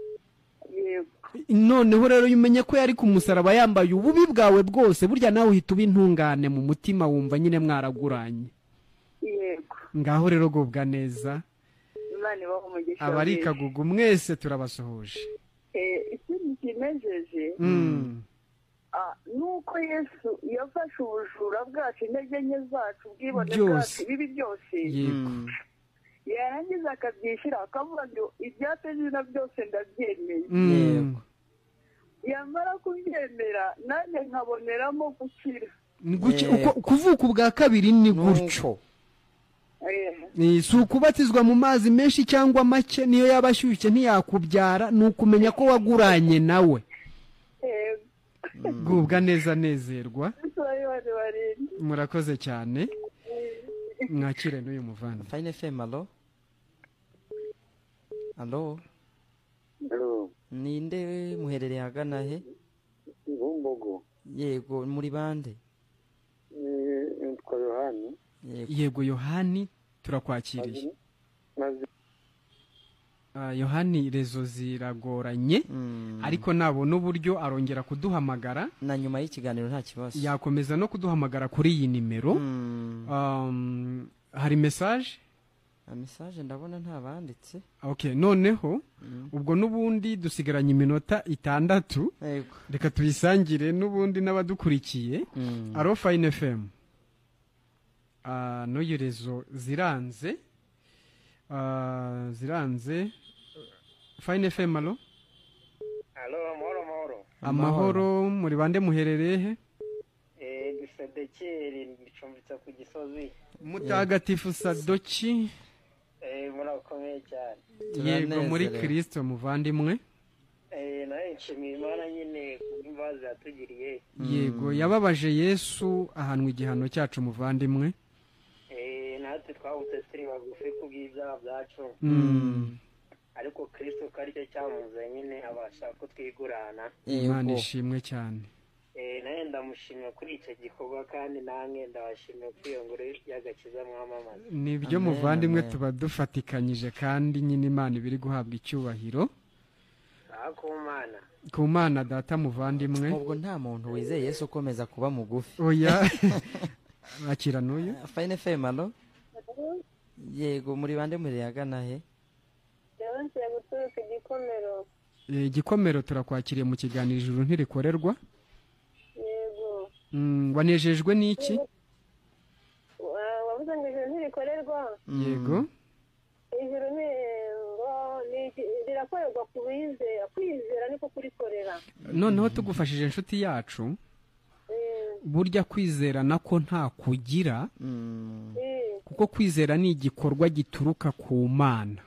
Noneho rero umenye ko yari ku musaraba yambaye ububi bwawe bwose, burya nawe uhita uba intungane mu mutima, wumva nyine mwaraguranye. Ngaho rero gubwa neza. Abari Kagugu mwese turabasuhuje. Ikintu kinejeje nuko Yesu yafashe ubujura bwacu, intege nke zacu, ubwibone bwacu, bibi byose, yarangiza akabyishyira akavuga ngo ibyatezina byose ndabyemeye. Yamara kubyemera nanjye nkaboneramo gukira. Kuvuka ubwa kabiri ni gutyo. Si ukubatizwa mu mazi menshi cyangwa make, niyo yaba ashyushye ntiyakubyara, ni ukumenya ko waguranye nawe. Gubwa neza, nezerwa. Murakoze cyane. Mwakire n'uyu muvana. Fine FM, alo. Alo. Ninde muherereye agana he? Bumbogo. Yego, muri bande? Nitwa Yohani. Yego Yohani, turakwakiriye. Yohani rezo ziragoranye, ariko nabona uburyo arongera kuduhamagara. Na nyuma y'ikiganiro nta kibazo. Yakomeza no kuduhamagara kuri iyi nimero. Hari message? Message ndabona nta banditse. Okay, noneho ubwo nubundi dusigaranye iminota 6. Yego. Reka tuyisangire nubundi n'abadukurikiye. Aro Fine FM. No yurezo ziranze. Fine FM, alo. Amahoro, muri bande muherereye he? Gisadekeri ndicumbitse ku Gisozi. Mutagatifu Sadoki. Murakomeye cyane. Yego, muri Kristo muvandimwe. Naye nshimiye Imana nyine kubw'imbabazi yatugiriye. Yego, yababaje Yesu ahanwa igihano cyacu muvandimwe. Natwe twabutse turi bagufi kubw'ibyaha byacu. Ariko Kristo karicyo cyamuzanye nyine abasha kutwigurana. Imana ishimwe cyane. Naye ndamushimira kuri icyo gikorwa, kandi nange ndabashimira kwiyongera y'agakiza mwamamaza. Nibyo muvandimwe, tuba dufatikanyije, kandi nyine Imana ibiri guhabwa icyubahiro. Ku Mana Data muvandimwe. Ubwo nta muntu wizeye Yesu ukomeza kuba mugufi. Oya. Akira n'uyu. Fine FM, alo. Yego, muri bande muherereye agana he? Ngiye guturuka Gikomero. Gikomero turakwakiriye mu kiganiro ijuru ntirikorerwa. Yego. Wanejejwe n'iki? Wavuze ngo ijuru ntirikorerwa? Yego. Ijuru rirakorerwa ku bizera, kwizera niko kurikorera. Noneho tugufashije inshuti yacu. Burya kwizera nako nta kugira, kuko kwizera ni igikorwa gituruka ku Mana.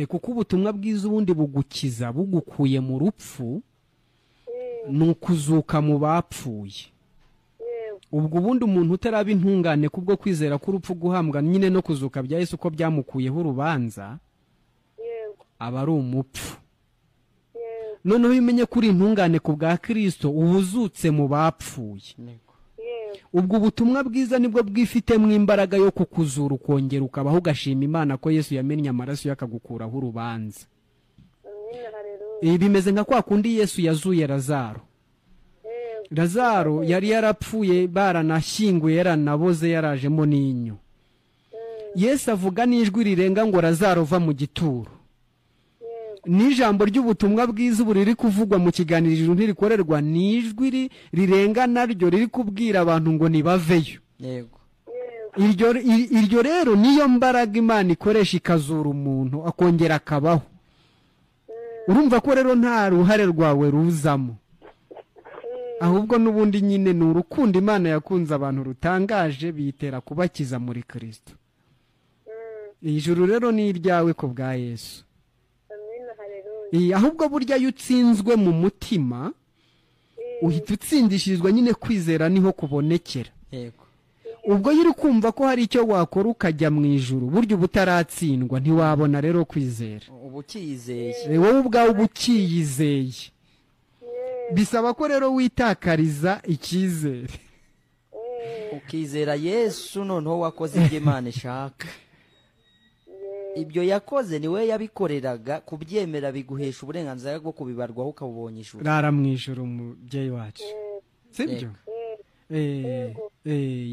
Kuko ubutumwa bwiza ubundi bugukiza bugukuye mu rupfu, ni ukuzuka mu bapfuye. Ubwo ubundi umuntu utaraba intungane kubwo kwizera ko urupfu guhambwa nyine no kuzuka bya Yesu ko byamukuyeho urubanza, aba ari umupfu. noneho iyo umenye ko uri intungane ku bwa kirisito uba uzutse mu bapfuye. ubwo butumwa bwiza nibwo bwifitemo imbaraga yo kukuzura ukongera ukabaho ugashima Imana ko Yesu yamennye amaraso yakagukuraho urubanza. Bimeze nka kwa kundi Yesu yazuye Lazaro. Lazaro yari yarapfuye baranashyinguye yaranaboze yarajemo n'inyo. Yesu avuga n'ijwi rirenga ngo Lazaro va mu gituro. N'ijambo ry'ubutumwa bwiza ubu riri kuvugwa mu kiganiro ntirikorerwa, n'ijwi rirenga naryo riri kubwira abantu ngo nibaveyo. Yego. Iryo rero niyo mbaraga Imana ikoresha ikazura umuntu akongera akabaho. Urumva ko rero nta ruhare rwawe ruzamo, ahubwo n'ubundi nyine ni urukundo Imana yakunze abantu rutangaje biyitera kubakiza muri Kristo. Ijuru rero ni iryawe ku bwa Yesu. Ahubwo burya iyo utsinzwe mu mutima uhita utsindishirizwa nyine kwizera niho kubonekera. Ubwo iyo uri kumva ko hari icyo wakora ukajya mu ijuru, burya uba utaratsindwa ntiwabona rero kwizera. Uba ukiyizeye. Wowe ubwawe uba ukiyizeye. Bisaba ko rero witakariza icyizere. Ukizera Yesu noneho wakoze ibyo Imana ishaka. Ibyo yakoze ni we yabikoreraga, kubyemera biguhesha uburenganzira bwo kubibarwaho ukabubonye ijuru. Rara mu ijuru mubyeyi wacu. Sibyo?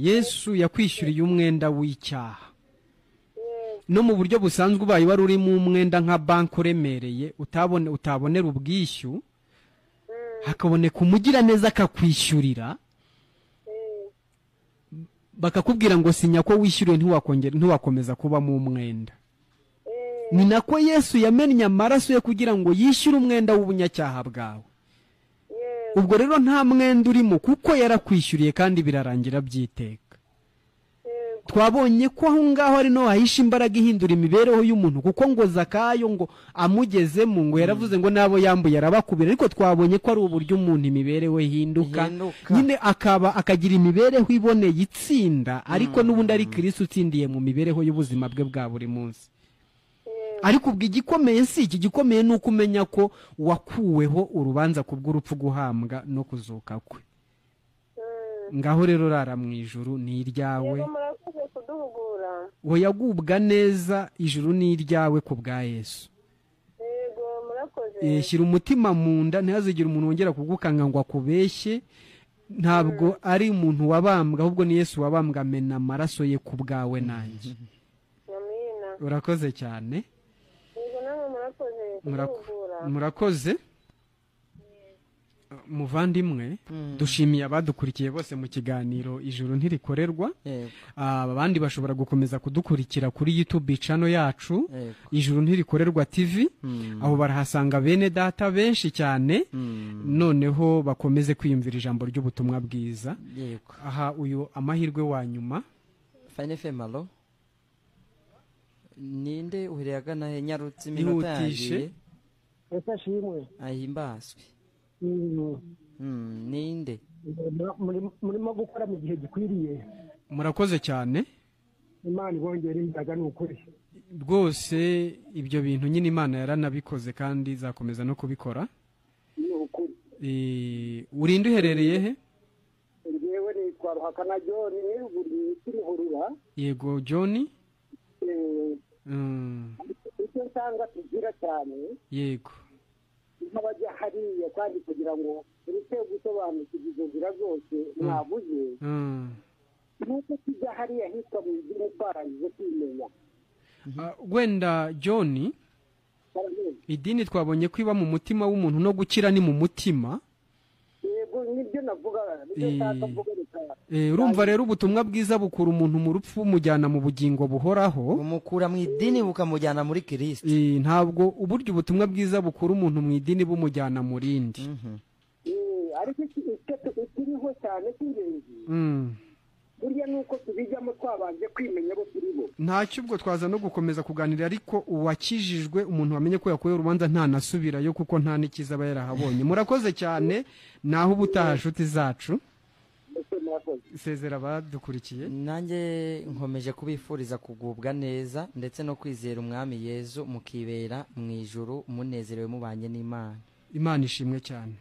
Yesu yakwishyuriye umwenda w'icyaha. No mu buryo busanzwe ubaye wari urimo umwenda nka banki uremereye utabonera ubwishyu, hakaboneka umugiraneza akakwishyurira, bakakubwira ngo sinya ko wishyuriye ntiwakomeza kuba mu umwenda. Ni nako Yesu yamennye amaraso ye kugira ngo yishyure umwenda w'ubunyacyaha bwawe. Ubwo rero nta mwenda urimo kuko yarakwishyuriye kandi birarangira byiteka. Twabonye ko aho ngaho ari no hahisha imbaraga ihindura imibereho y'umuntu, kuko ngo Zakayo ngo amugezemo ngo yaravuze ngo nabo yambuye arabakubira, ariko twabonye ko ari uburyo umuntu imibereho ihinduka nyine akagira imibereho iboneye itsinda, ariko n'ubundi ari Kristo utsindiye mu mibereho y'ubuzima bwe bwa buri munsi. Ariko ubwo igikomeye si iki, gikomeye ni uko umenya ko wakuweho urubanza ku bw'urupfu, guhambwa no kuzuka kwe. Ngaho rero rara mu ijuru ni iryawe. Yagubwa neza, ijuru ni iryawe ku bwa Yesu. Shyira umutima mu nda, ntihazigire umuntu wongera kugukanga ngo akubeshye. Ntabwo ari umuntu wabambwa, ahubwo ni Yesu wabambwa amena amaraso ye ku bwawe nanjye. Urakoze cyane. Murakoze muvandimwe. Dushimiye abadukurikiye bose mu kiganiro ijuru ntirikorerwa. Abandi bashobora gukomeza kudukurikira kuri YouTube channel yacu ijuru ntirikorerwa TV. Aho barahasanga bene data benshi cyane, noneho bakomeze kwiyumvira ijambo ry'ubutumwa bwiza. Aha uyu amahirwe wa nyuma. Fine femalo. Ninde uhiriyagana he nyarutse iminota yagiye. Shimwe ahimbaswe. Ninde murimo gukora mu gihe gikwiriye. Murakoze cyane. Imana ibongera imbaraga n'ukuri rwose. Ibyo bintu nyine Imana yaranabikoze kandi izakomeza no kubikora. Urinde uherereye he? Ngewe nitwa Ruhakana John, ni Kimihurura. Yego John. Icyo nsanga tugira cyane. Yego. Nk'abajya hariya kandi kugira ngo ureke gusobanukirwa izo nzira zose mwavuze. Nuko tujya hariya hitwa mu idini twarangije kwimenya. Wenda John, idini twabonye ko iba mu mutima w'umuntu no gukira ni mu mutima. Yego nibyo navuga. Urumva rero ubutumwa bwiza bukura umuntu mu rupfu bumujyana mu bugingo buhoraho, bumukura mu idini bukamujyana muri Kristo. Ntabwo uburyo ubutumwa bwiza bukura umuntu mu idini bumujyana mu rindi. Ariko ikiriho cyane cy'ingenzi burya nuko tubijyamo twabanje kwimenya abo turi bo. Ntacyo ubwo twaza no gukomeza kuganira, ariko uwakijijwe umuntu wamenye ko yakuye urubanza ntanasubirayo kuko nta n'ikiza aba yarahabonye. Murakoze cyane, naho ubutaha nshuti zacu. Isezera abadukurikiye. Nanjye nkomeje kubifuriza kugubwa neza ndetse no kwizera umwami Yesu, mukibera mu ijuru munezerewe mubanye n'Imana. Imana ishimwe cyane.